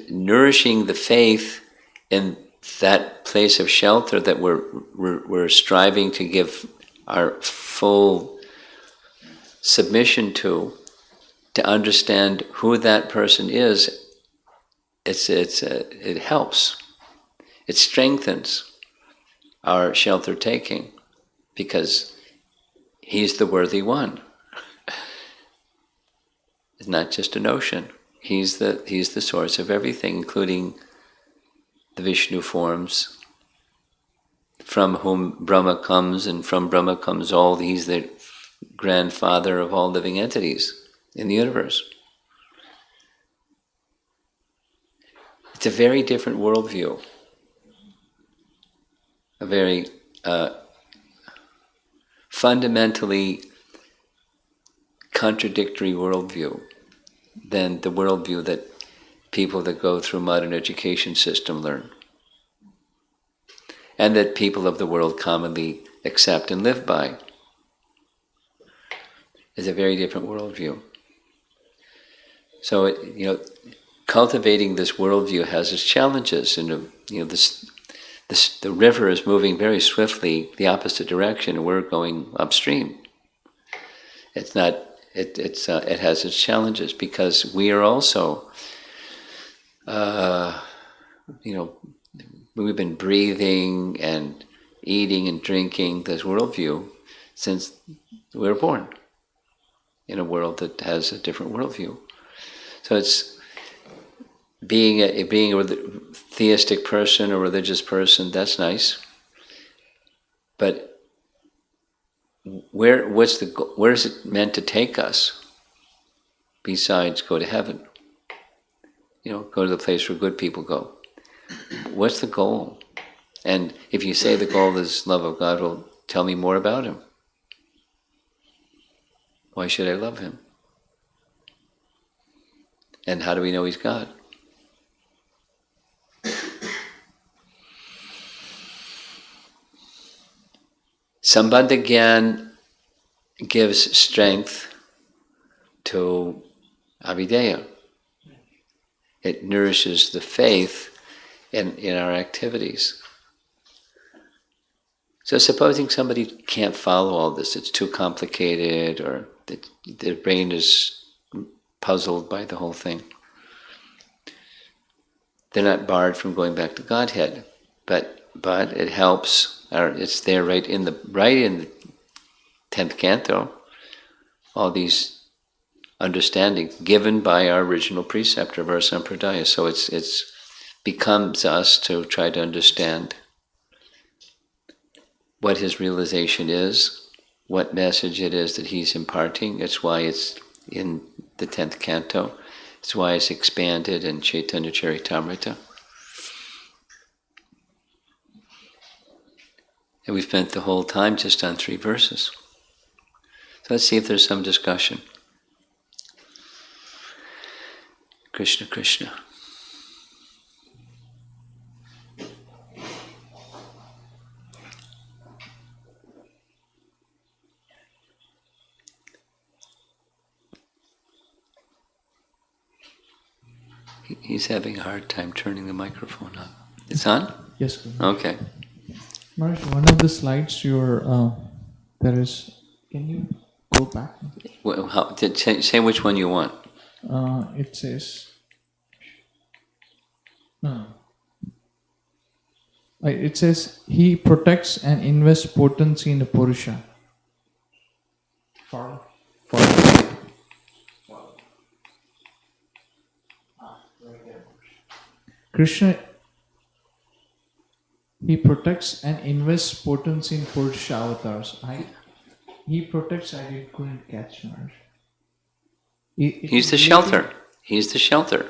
nourishing the faith in that place of shelter that we're striving to give our full submission to understand who that person is, it helps. It strengthens our shelter taking. because he's the worthy one. It's not just a notion. He's the source of everything, including the Vishnu forms, from whom Brahma comes, and from Brahma comes all. He's the grandfather of all living entities in the universe. It's a very different worldview, a very fundamentally contradictory worldview than the worldview that people that go through modern education system learn, and that people of the world commonly accept and live by. Is a very different worldview. So cultivating this worldview has its challenges, and the river is moving very swiftly the opposite direction, and we're going upstream. It's not. It has its challenges because we are also, we've been breathing and eating and drinking this worldview since we were born in a world that has a different worldview. So it's being a theistic person, a religious person. That's nice, but where is it meant to take us? Besides, go to heaven. Go to the place where good people go. What's the goal? And if you say the goal is love of God, well, tell me more about Him. Why should I love Him? And how do we know He's God? Sambandha Gyan gives strength to Avideya. It nourishes the faith in our activities. So supposing somebody can't follow all this, it's too complicated, or their brain is puzzled by the whole thing, they're not barred from going back to Godhead, but it helps. It's there right in the 10th canto. All these understandings given by our original preceptor of our sampradaya. So it's becomes us to try to understand what his realization is, what message it is that he's imparting. It's why it's in the 10th canto. It's why it's expanded in Chaitanya Charitamrita. And we spent the whole time just on 3 verses. So let's see if there's some discussion. Krishna Krishna. He's having a hard time turning the microphone on. It's on? Yes, sir. Okay. Maharaj, one of the slides there is, can you go back? Well, say which one you want. It says, it says, he protects and invests potency in the Purusha. For Krishna, he protects and invests potency in Purusha avatars. He protects, I couldn't catch Maharaj. He's the shelter. He's the shelter.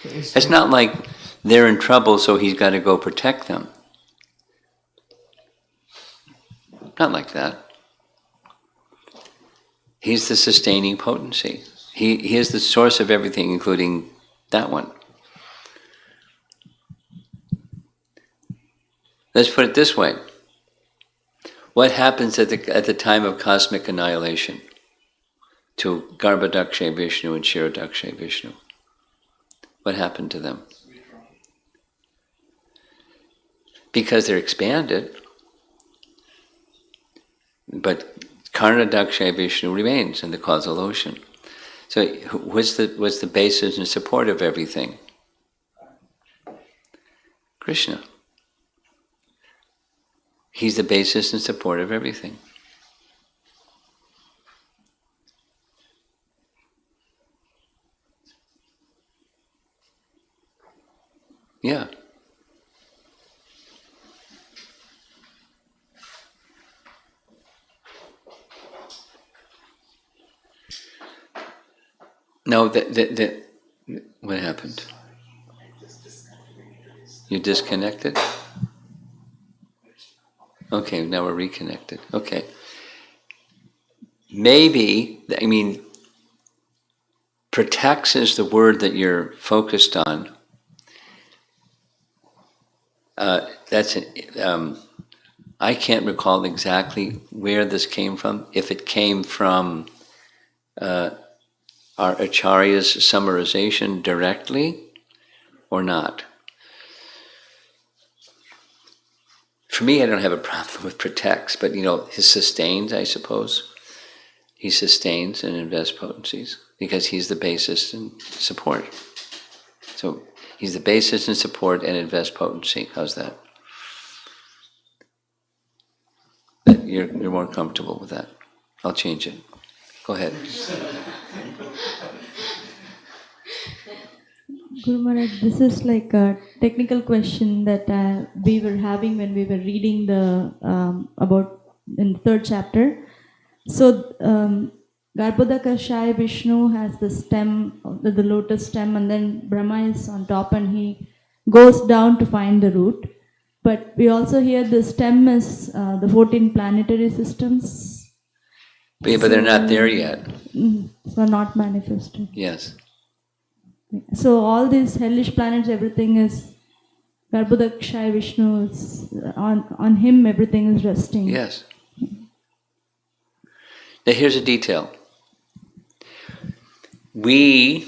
It's not like they're in trouble, so he's got to go protect them. Not like that. He's the sustaining potency. He is the source of everything, including that one. Let's put it this way. What happens at the time of cosmic annihilation to Garbhodakshay Vishnu and Kshirodakshay Vishnu? What happened to them? Because they're expanded, but Karnadakshay Vishnu remains in the causal ocean. So what's the basis and support of everything? Krishna. He's the basis and support of everything. Yeah. No, what happened? You disconnected? Okay, now we're reconnected. Okay. Maybe, I mean, protects is the word that you're focused on. That's I can't recall exactly where this came from. If it came from our Acharya's summarization directly or not. For me, I don't have a problem with protects, but his sustains, I suppose. He sustains and invests potencies because he's the basis and support. So he's the basis and support and invests potency. How's that? You're more comfortable with that. I'll change it. Go ahead. Guru Maharaj, this is like a technical question that we were having when we were reading the about in the third chapter. So Garbhodakashaya Vishnu has the stem, the lotus stem, and then Brahma is on top, and he goes down to find the root. But we also hear the stem is the 14 planetary systems. But they're not there yet. So not manifested. Yes. So all these hellish planets, everything is Garbhodakshaya Vishnu is on him. Everything is resting. Yes. Now here's a detail. We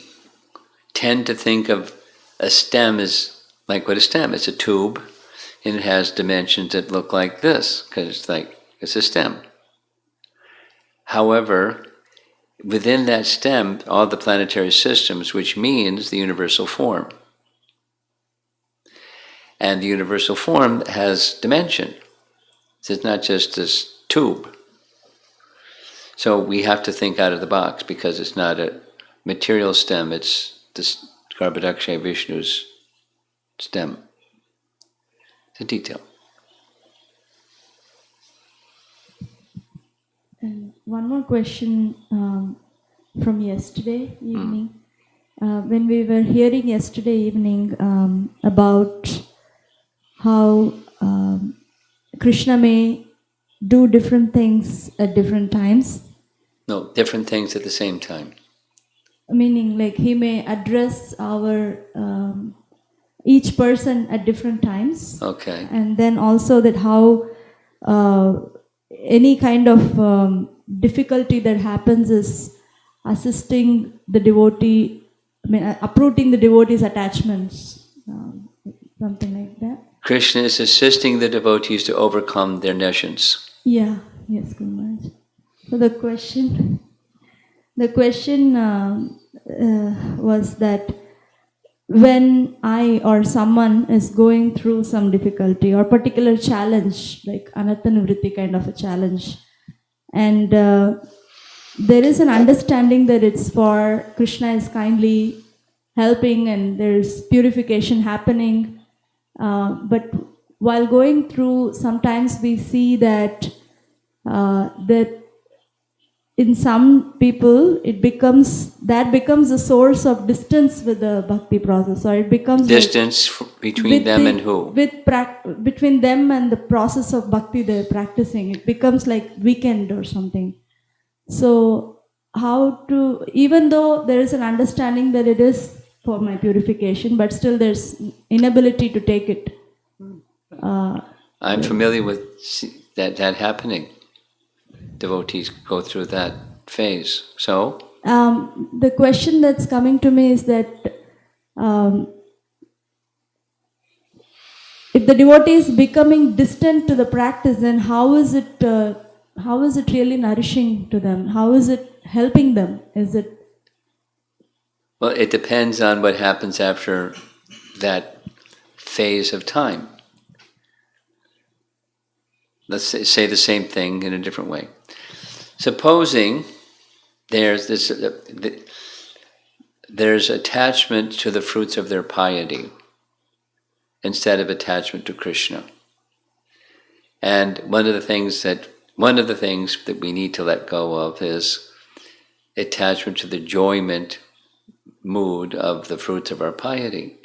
tend to think of a stem as like what a stem. It's a tube, and it has dimensions that look like this because it's a stem. However, within that stem, all the planetary systems, which means the universal form. And the universal form has dimension. So it's not just this tube. So we have to think out of the box because it's not a material stem, it's this Garbhodakshaya Vishnu's stem. It's a detail. And one more question from yesterday evening. When we were hearing yesterday evening about how Krishna may do different things at different times. No, different things at the same time. Meaning, like he may address our each person at different times. Okay. And then also that how any kind of difficulty that happens is assisting the devotee, uprooting the devotee's attachments, something like that. Krishna is assisting the devotees to overcome their nescience. Yeah, yes, Guru Maharaj. So the question was that when I or someone is going through some difficulty or particular challenge, like anattanivritti kind of a challenge, and there is an understanding that it's for Krishna is kindly helping and there's purification happening, but while going through, sometimes we see that that in some people it becomes a source of distance with the bhakti process, or it becomes distance between them and who? Between them and the process of bhakti they're practicing. It becomes like weekend or something. So how to, even though there is an understanding that it is for my purification, but still there's inability to take it. I'm familiar with that happening. Devotees go through that phase. So? The question that's coming to me is that if the devotee is becoming distant to the practice, then how is it really nourishing to them? How is it helping them? Is it? Well, it depends on what happens after that phase of time. let's say the same thing in a different way. Supposing there's there's attachment to the fruits of their piety instead of attachment to Krishna. And one of the things that we need to let go of is attachment to the enjoyment mood of the fruits of our piety.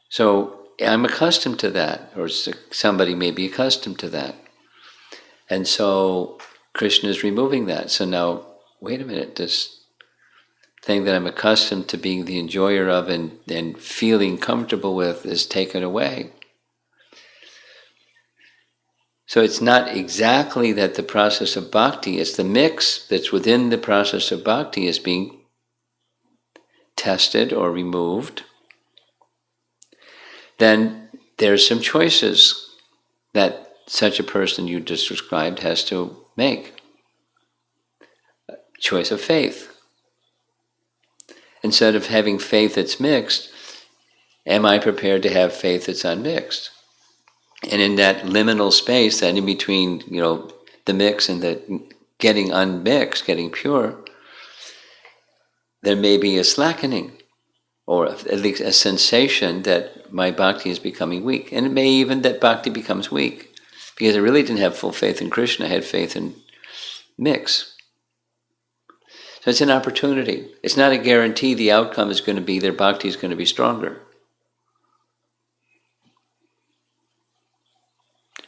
So I'm accustomed to that, or somebody may be accustomed to that. And so Krishna is removing that. So now, wait a minute, this thing that I'm accustomed to being the enjoyer of and feeling comfortable with is taken away. So it's not exactly that the process of bhakti, it's the mix that's within the process of bhakti is being tested or removed. Then there's some choices that such a person you just described has to make. Choice of faith. Instead of having faith that's mixed, am I prepared to have faith that's unmixed? And in that liminal space, that in between, the mix and the getting unmixed, getting pure, there may be a slackening, or at least a sensation that my bhakti is becoming weak. And it may even that bhakti becomes weak, because I really didn't have full faith in Krishna, I had faith in mix. So it's an opportunity. It's not a guarantee the outcome is going to be their bhakti is going to be stronger.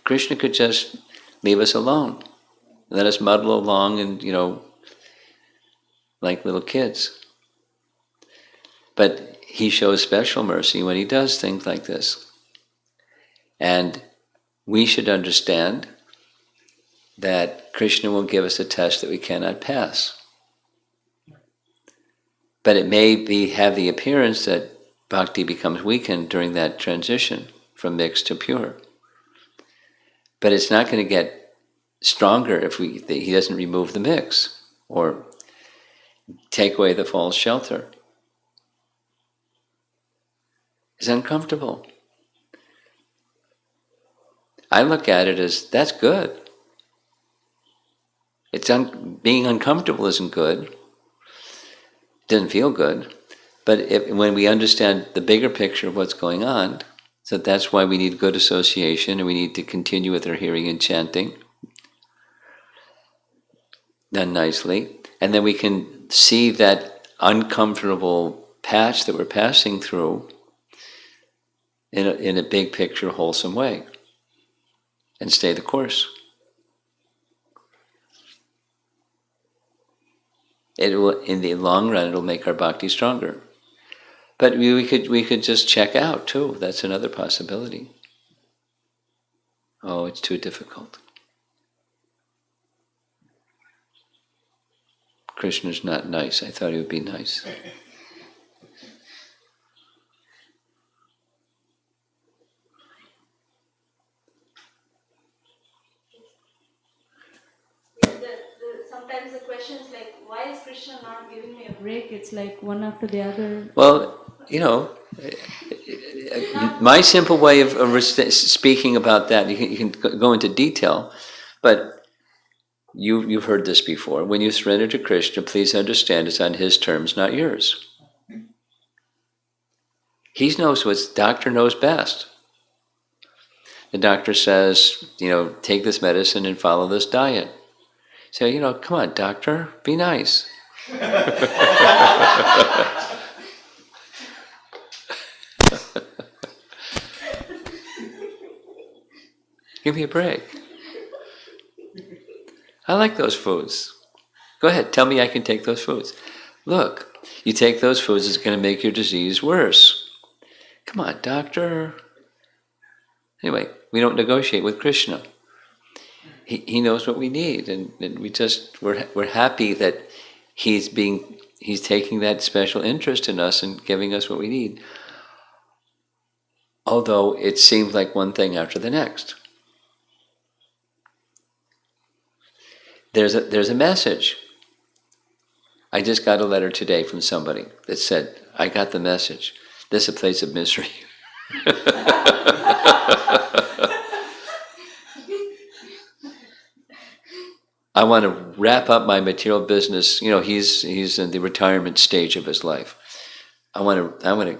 Krishna could just leave us alone, let us muddle along and, like little kids. But he shows special mercy when he does things like this. And we should understand that Krishna will give us a test that we cannot pass. But it may have the appearance that bhakti becomes weakened during that transition from mixed to pure. But it's not going to get stronger if he doesn't remove the mix or take away the false shelter. It's uncomfortable. I look at it as, that's good. Being uncomfortable isn't good. It doesn't feel good. But when we understand the bigger picture of what's going on, so that's why we need good association, and we need to continue with our hearing and chanting done nicely. And then we can see that uncomfortable patch that we're passing through in a big picture, wholesome way, and stay the course. It will, in the long run, it'll make our bhakti stronger. But we could just check out too. That's another possibility. Oh, it's too difficult. Krishna's not nice. I thought he would be nice. Sometimes the question is like, why is Krishna not giving me a break? It's like one after the other. Well, my simple way of speaking about that, you can go into detail, but you've heard this before. When you surrender to Krishna, please understand it's on his terms, not yours. He knows doctor knows best. The doctor says, take this medicine and follow this diet. So, come on, doctor, be nice. Give me a break. I like those foods. Go ahead, tell me I can take those foods. Look, you take those foods, it's going to make your disease worse. Come on, doctor. Anyway, we don't negotiate with Krishna. He knows what we need, and we're happy that he's taking that special interest in us and giving us what we need. Although it seems like one thing after the next. There's a message. I just got a letter today from somebody that said, I got the message. This is a place of misery. I want to wrap up my material business. You know, he's in the retirement stage of his life. I want to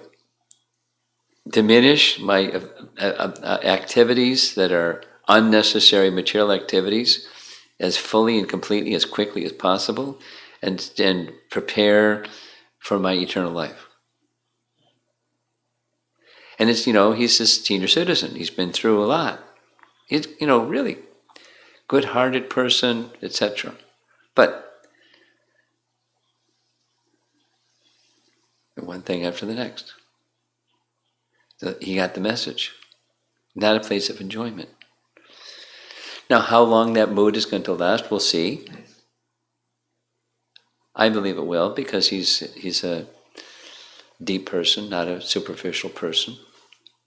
diminish my activities that are unnecessary material activities as fully and completely as quickly as possible, and prepare for my eternal life. And it's, you know, he's a senior citizen. He's been through a lot. He's, you know, really good-hearted person, etc. But one thing after the next. So he got the message. Not a place of enjoyment. Now, how long that mood is going to last, we'll see. I believe it will, because he's a deep person, not a superficial person.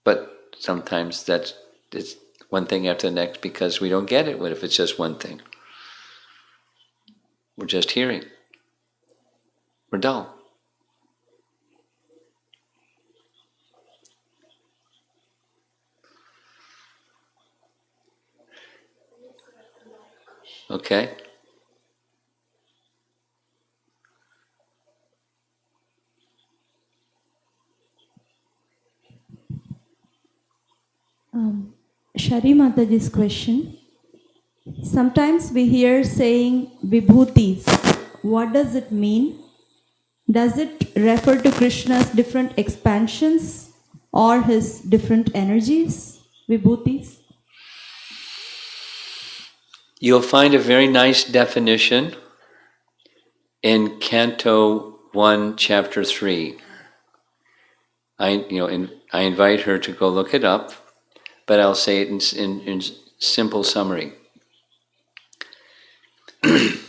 But sometimes it's one thing after the next, because we don't get it. What if it's just one thing? We're just hearing. We're dull. Okay? Shari Mataji's question. Sometimes we hear saying vibhutis. What does it mean? Does it refer to Krishna's different expansions or his different energies? Vibhutis? You'll find a very nice definition in Canto 1, Chapter 3. I invite her to go look it up, but I'll say it in simple summary. The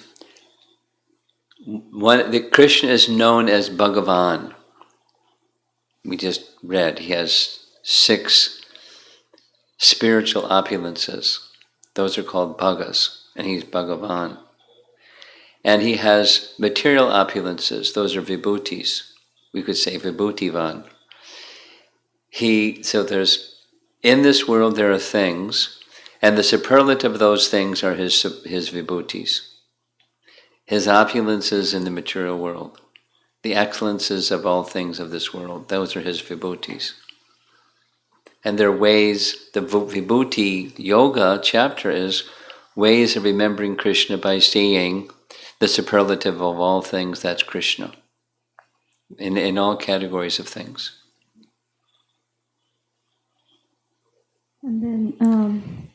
Krishna is known as Bhagavan. We just read he has 6 spiritual opulences. Those are called bhagas, and he's Bhagavan. And he has material opulences. Those are vibhutis. We could say vibhutivan. So there's, in this world there are things, and the superlative of those things are his vibhutis. His opulences in the material world. The excellences of all things of this world. Those are his vibhutis. And there are ways, the Vibhuti Yoga chapter is ways of remembering Krishna by seeing the superlative of all things, that's Krishna. In all categories of things. And then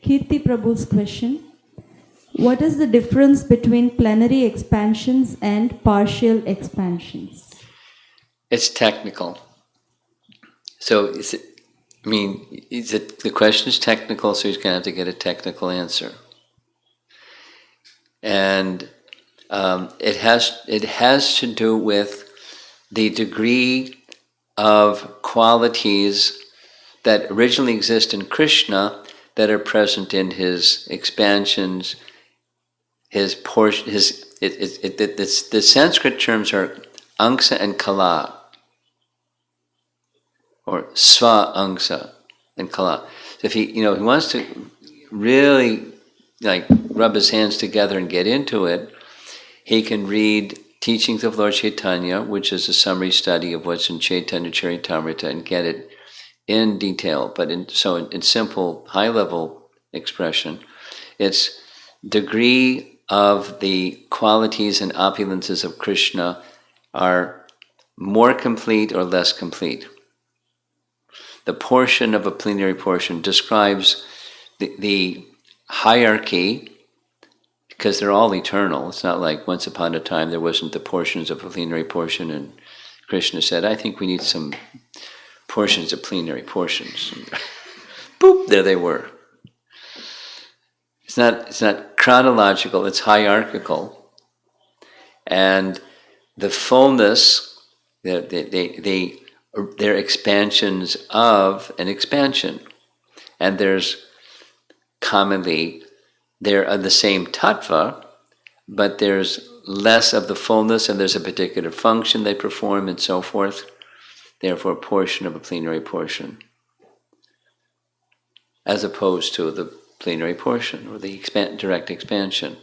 Kirti Prabhu's question. What is the difference between plenary expansions and partial expansions? It's technical. So, the question is technical, so he's going to have to get a technical answer. And it has to do with the degree of qualities that originally exist in Krishna that are present in his expansions, his portion, the Sanskrit terms are angsa and kala, or sva angsa and kala. So if he wants to really rub his hands together and get into it, he can read Teachings of Lord Chaitanya, which is a summary study of what's in Chaitanya Charitamrita, and get it in detail. But in simple, high-level expression, it's degree of the qualities and opulences of Krishna are more complete or less complete. The portion of a plenary portion describes the hierarchy, because they're all eternal. It's not like once upon a time there wasn't the portions of a plenary portion and Krishna said, I think we need some portions of plenary portions. Boop, there they were. It's not chronological, it's hierarchical. And the fullness, they're expansions of an expansion. And there's commonly, they're the same tattva, but there's less of the fullness and there's a particular function they perform and so forth. Therefore, a portion of a plenary portion, as opposed to the plenary portion or the direct expansion.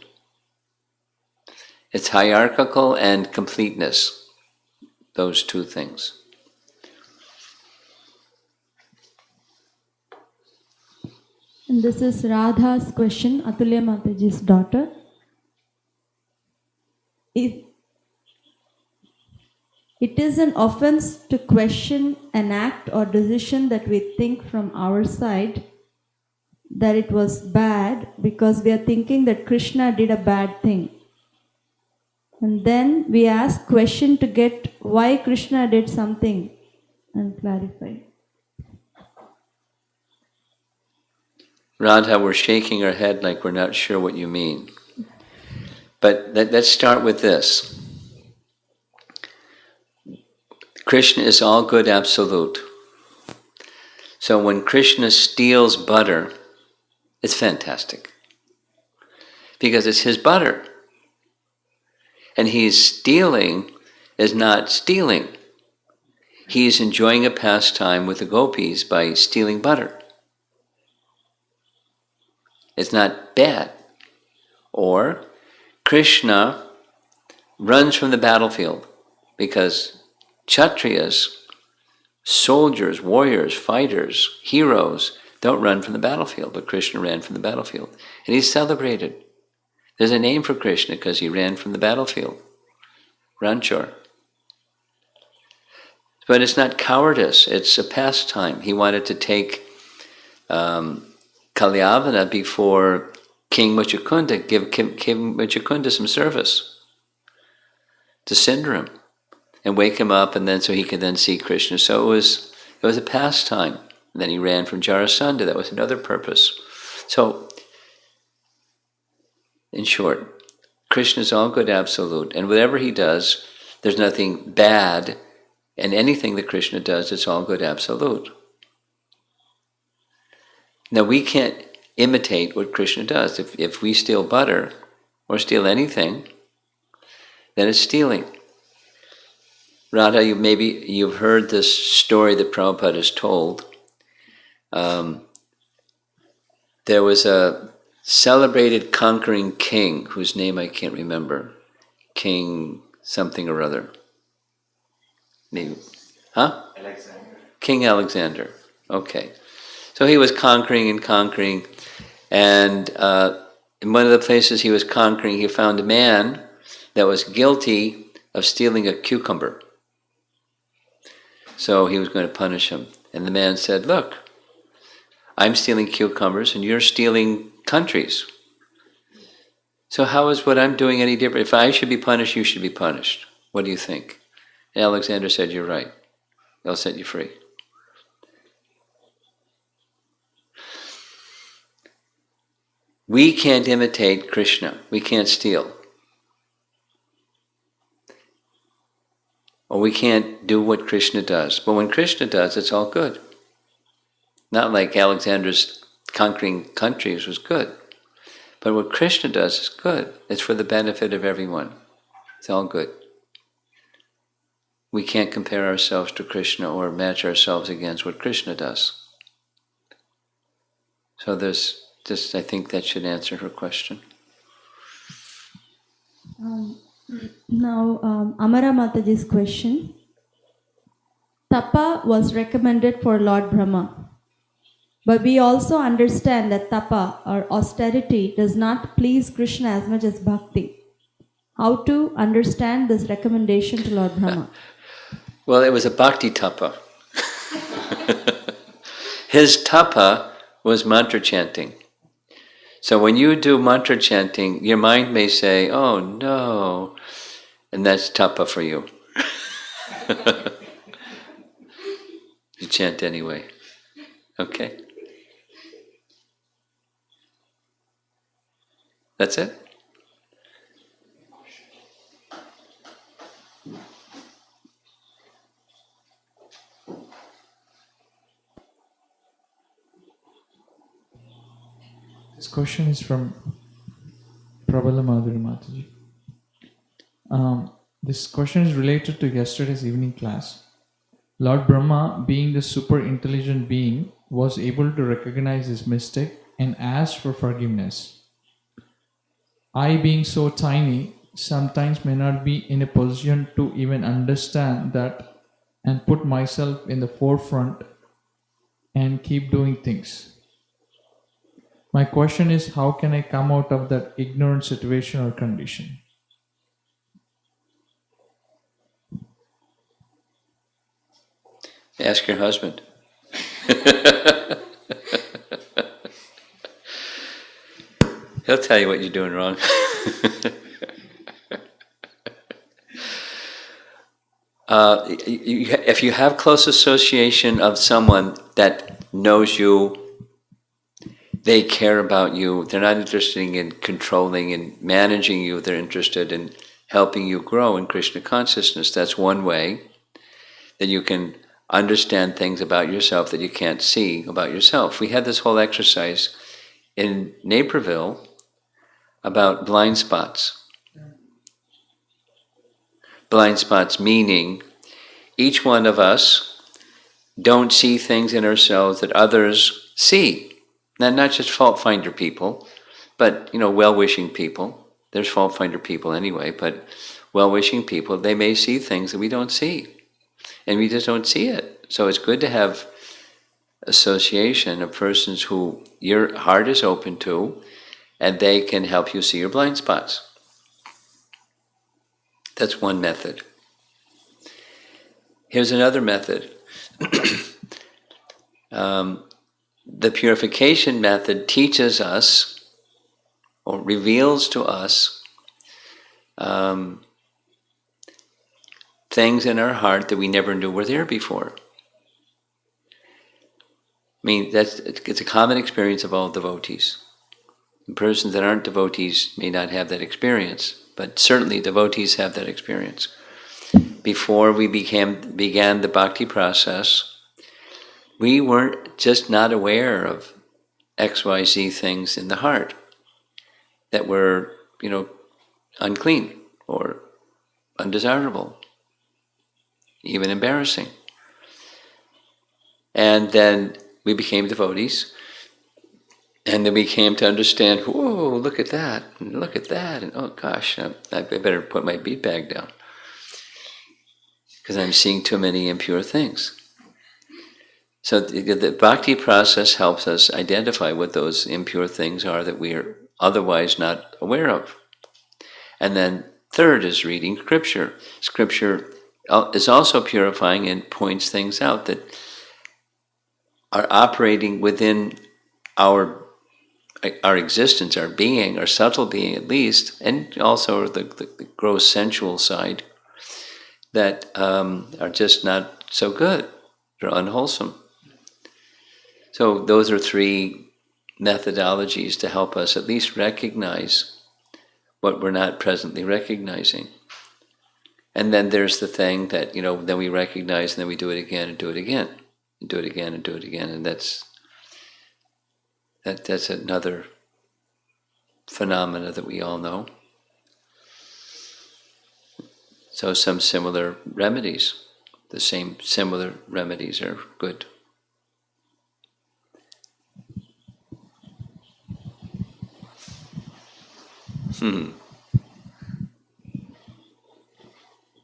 It's hierarchical and completeness, those two things. And this is Radha's question, Atulya Mataji's daughter. If it is an offense to question an act or decision that we think from our side that it was bad because we are thinking that Krishna did a bad thing. And then we ask question to get why Krishna did something and clarify. Radha, we're shaking our head like we're not sure what you mean. But let's start with this. Krishna is all good absolute. So when Krishna steals butter, it's fantastic. Because it's his butter. And he's stealing is not stealing. He's enjoying a pastime with the gopis by stealing butter. It's not bad. Or Krishna runs from the battlefield because Kshatriyas, soldiers, warriors, fighters, heroes, don't run from the battlefield, but Krishna ran from the battlefield. And he's celebrated. There's a name for Krishna because he ran from the battlefield. Ranchor. But it's not cowardice, it's a pastime. He wanted to take Kalyavana before King Muchukunda, give King Muchukunda some service to cinder him and wake him up, and then so he could then see Krishna. So it was a pastime. And then he ran from Jarasandha. That was another purpose. So, in short, Krishna is all good absolute, and whatever he does, there's nothing bad, and anything that Krishna does, it's all good absolute. Now we can't imitate what Krishna does. If we steal butter or steal anything, then it's stealing. Radha, you've heard this story that Prabhupada has told. There was a celebrated conquering king whose name I can't remember. King something or other. Maybe, huh? Alexander. King Alexander. Okay. So he was conquering, and in one of the places he was conquering, he found a man that was guilty of stealing a cucumber. So he was going to punish him. And the man said, look, I'm stealing cucumbers and you're stealing countries. So how is what I'm doing any different? If I should be punished, you should be punished. What do you think? And Alexander said, you're right. I'll set you free. We can't imitate Krishna. We can't steal. Or we can't do what Krishna does. But when Krishna does, it's all good. Not like Alexander's conquering countries was good. But what Krishna does is good. It's for the benefit of everyone. It's all good. We can't compare ourselves to Krishna or match ourselves against what Krishna does. So I think that should answer her question. Now, Amara Mataji's question. Tapa was recommended for Lord Brahma. But we also understand that tapa or austerity does not please Krishna as much as bhakti. How to understand this recommendation to Lord Brahma? Well, it was a bhakti tapa. His tapa was mantra chanting. So when you do mantra chanting, your mind may say, oh no, and that's tapa for you. You chant anyway. Okay? That's it? This question is from Prabala Madhuri Mataji. This question is related to yesterday's evening class. Lord Brahma, being the super intelligent being, was able to recognize his mistake and ask for forgiveness. I, being so tiny, sometimes may not be in a position to even understand that and put myself in the forefront and keep doing things. My question is, how can I come out of that ignorant situation or condition? Ask your husband. He'll tell you what you're doing wrong. If you have close association of someone that knows you, they care about you, they're not interested in controlling and managing you, they're interested in helping you grow in Krishna consciousness. That's one way that you can understand things about yourself that you can't see about yourself. We had this whole exercise in Naperville about blind spots. Blind spots meaning each one of us don't see things in ourselves that others see. Now, not just fault finder people, but well-wishing people. There's fault finder people anyway, but well-wishing people, they may see things that we don't see, and we just don't see it. So it's good to have association of persons who your heart is open to, and they can help you see your blind spots. That's one method. Here's another method. The purification method teaches us or reveals to us things in our heart that we never knew were there before. I mean, it's a common experience of all devotees. And persons that aren't devotees may not have that experience, but certainly devotees have that experience. Before we began the bhakti process, we weren't just not aware of XYZ things in the heart that were, unclean or undesirable, even embarrassing. And then we became devotees, and then we came to understand, whoa, look at that, and look at that, and oh gosh, I better put my bead bag down, because I'm seeing too many impure things. So the bhakti process helps us identify what those impure things are that we are otherwise not aware of. And then third is reading scripture. Scripture is also purifying and points things out that are operating within our existence, our being, our subtle being at least, and also the gross sensual side, that are just not so good. They're unwholesome. So those are three methodologies to help us at least recognize what we're not presently recognizing. And then there's the thing that, then we recognize and then we do it again and do it again and do it again and do it again. And that's another phenomena that we all know. So some similar remedies, the same similar remedies are good.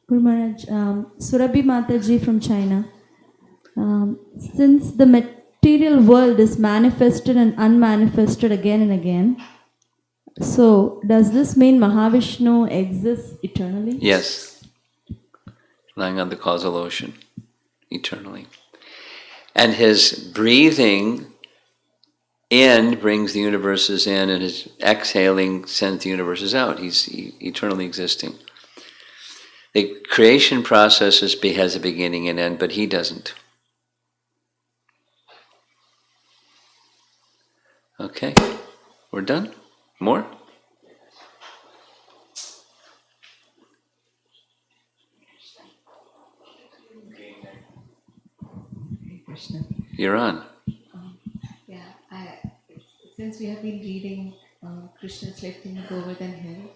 Guru Maharaj, Surabhi Mataji from China. Since the material world is manifested and unmanifested again and again, so does this mean Mahavishnu exists eternally? Yes, lying on the causal ocean, eternally. And his breathing in brings the universes in, and his exhaling sends the universes out. He's eternally existing. The creation process has a beginning and end, but he doesn't. Okay, we're done. More? Krishna. You're on. Since we have been reading Krishna's life in the Govardhan Hill,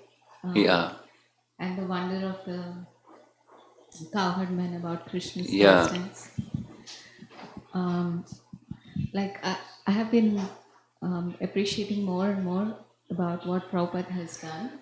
Yeah. and the wonder of the cowherd man about Krishna's Yeah. pastimes, I have been appreciating more and more about what Prabhupada has done.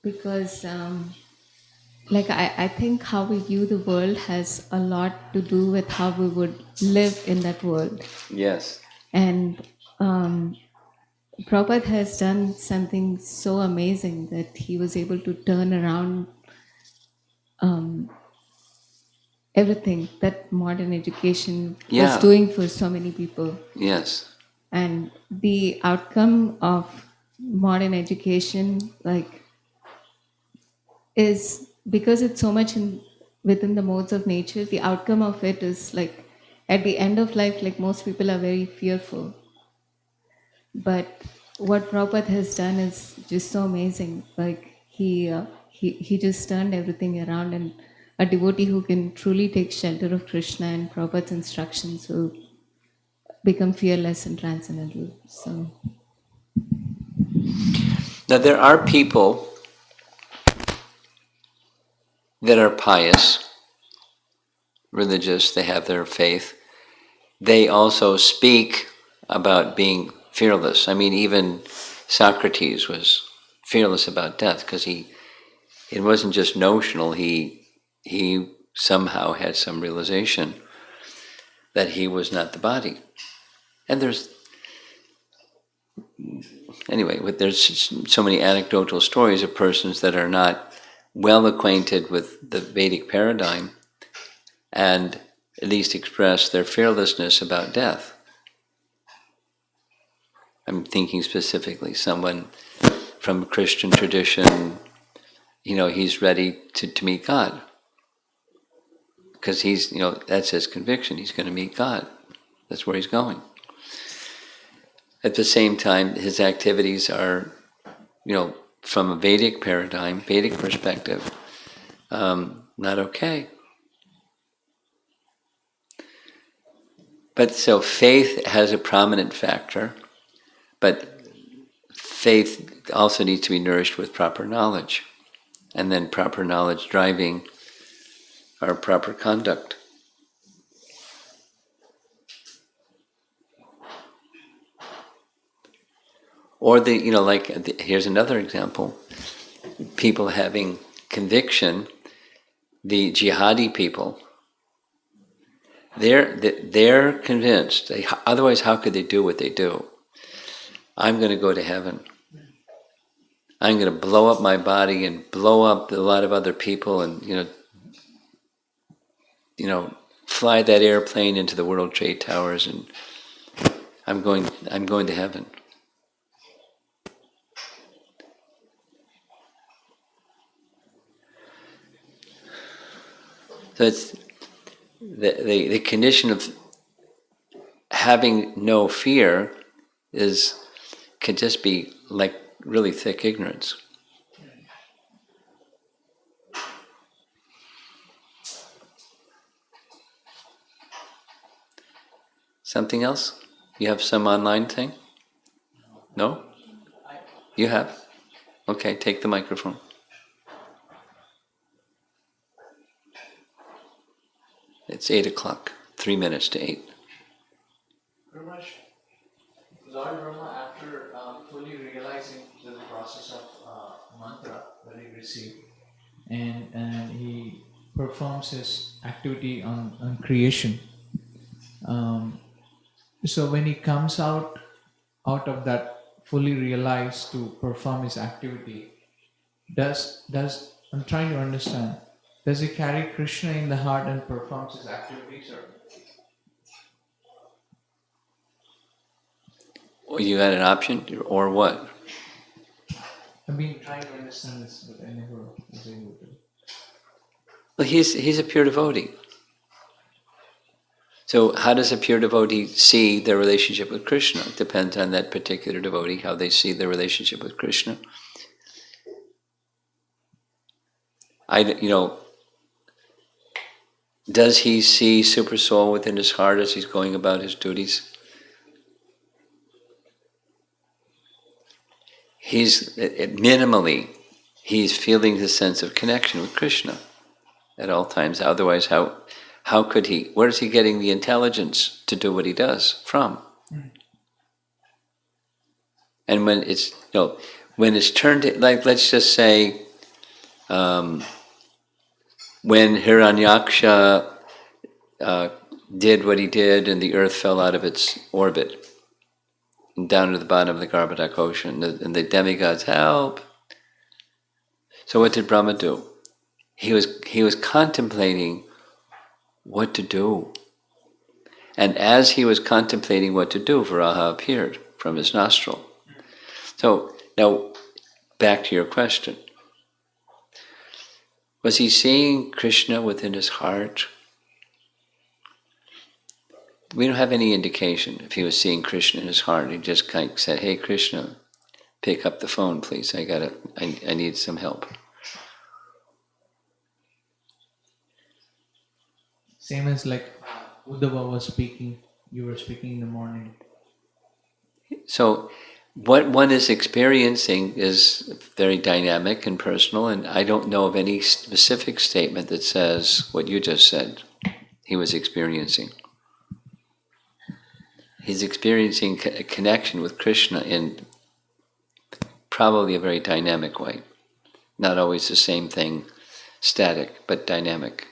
because I think how we view the world has a lot to do with how we would live in that world. Yes. And Prabhupada has done something so amazing that he was able to turn around everything that modern education was Yeah. doing for so many people. Yes. And the outcome of modern education, is because it's so much within the modes of nature. The outcome of it is at the end of life, most people are very fearful. But what Prabhupada has done is just so amazing. He just turned everything around, and a devotee who can truly take shelter of Krishna and Prabhupada's instructions will become fearless and transcendental. So Now there are people that are pious, religious, they have their faith. They also speak about being fearless. I mean, even Socrates was fearless about death because it wasn't just notional. He somehow had some realization that he was not the body. And there's so many anecdotal stories of persons that are not well acquainted with the Vedic paradigm and at least express their fearlessness about death. I'm thinking specifically someone from a Christian tradition, he's ready to meet God. Because that's his conviction, he's going to meet God. That's where he's going. At the same time, his activities are, from a Vedic paradigm, Vedic perspective, not okay. But so faith has a prominent factor, but faith also needs to be nourished with proper knowledge, and then proper knowledge driving our proper conduct. Or here's another example. People having conviction, the jihadi people, they're convinced. Otherwise, how could they do what they do? I'm going to go to heaven. I'm going to blow up my body and blow up a lot of other people, and fly that airplane into the World Trade Towers, and I'm going to heaven. So it's the condition of having no fear can just be like really thick ignorance. Something else? You have some online thing? No? You have? Okay, take the microphone. It's 8:00, 3 minutes to 8. Very much. Lord Brahma, after fully realizing the process of mantra that he received, and he performs his activity on creation. So when he comes out of that fully realized to perform his activity, does I'm trying to understand, does he carry Krishna in the heart and performs his activities, or? Well, you had an option, or what? I've been trying to understand this, but I never was able to. Well, he's a pure devotee. So how does a pure devotee see their relationship with Krishna? It depends on that particular devotee, how they see their relationship with Krishna. Does he see Super Soul within his heart as he's going about his duties? Minimally, he's feeling his sense of connection with Krishna at all times. Otherwise, how could he? Where is he getting the intelligence to do what he does from? And when it's turned, let's just say When Hiranyaksha did what he did and the earth fell out of its orbit and down to the bottom of the Garbhodak ocean, and the demigods, help! So what did Brahma do? He was contemplating what to do. And as he was contemplating what to do, Varaha appeared from his nostril. So now, back to your question. Was he seeing Krishna within his heart? We don't have any indication if he was seeing Krishna in his heart. He just kind of said, "Hey, Krishna, pick up the phone, please. I need some help." Same as like Uddhava was speaking, you were speaking in the morning. So what one is experiencing is very dynamic and personal, and I don't know of any specific statement that says what you just said he was experiencing. He's experiencing a connection with Krishna in probably a very dynamic way. Not always the same thing, static, but dynamic.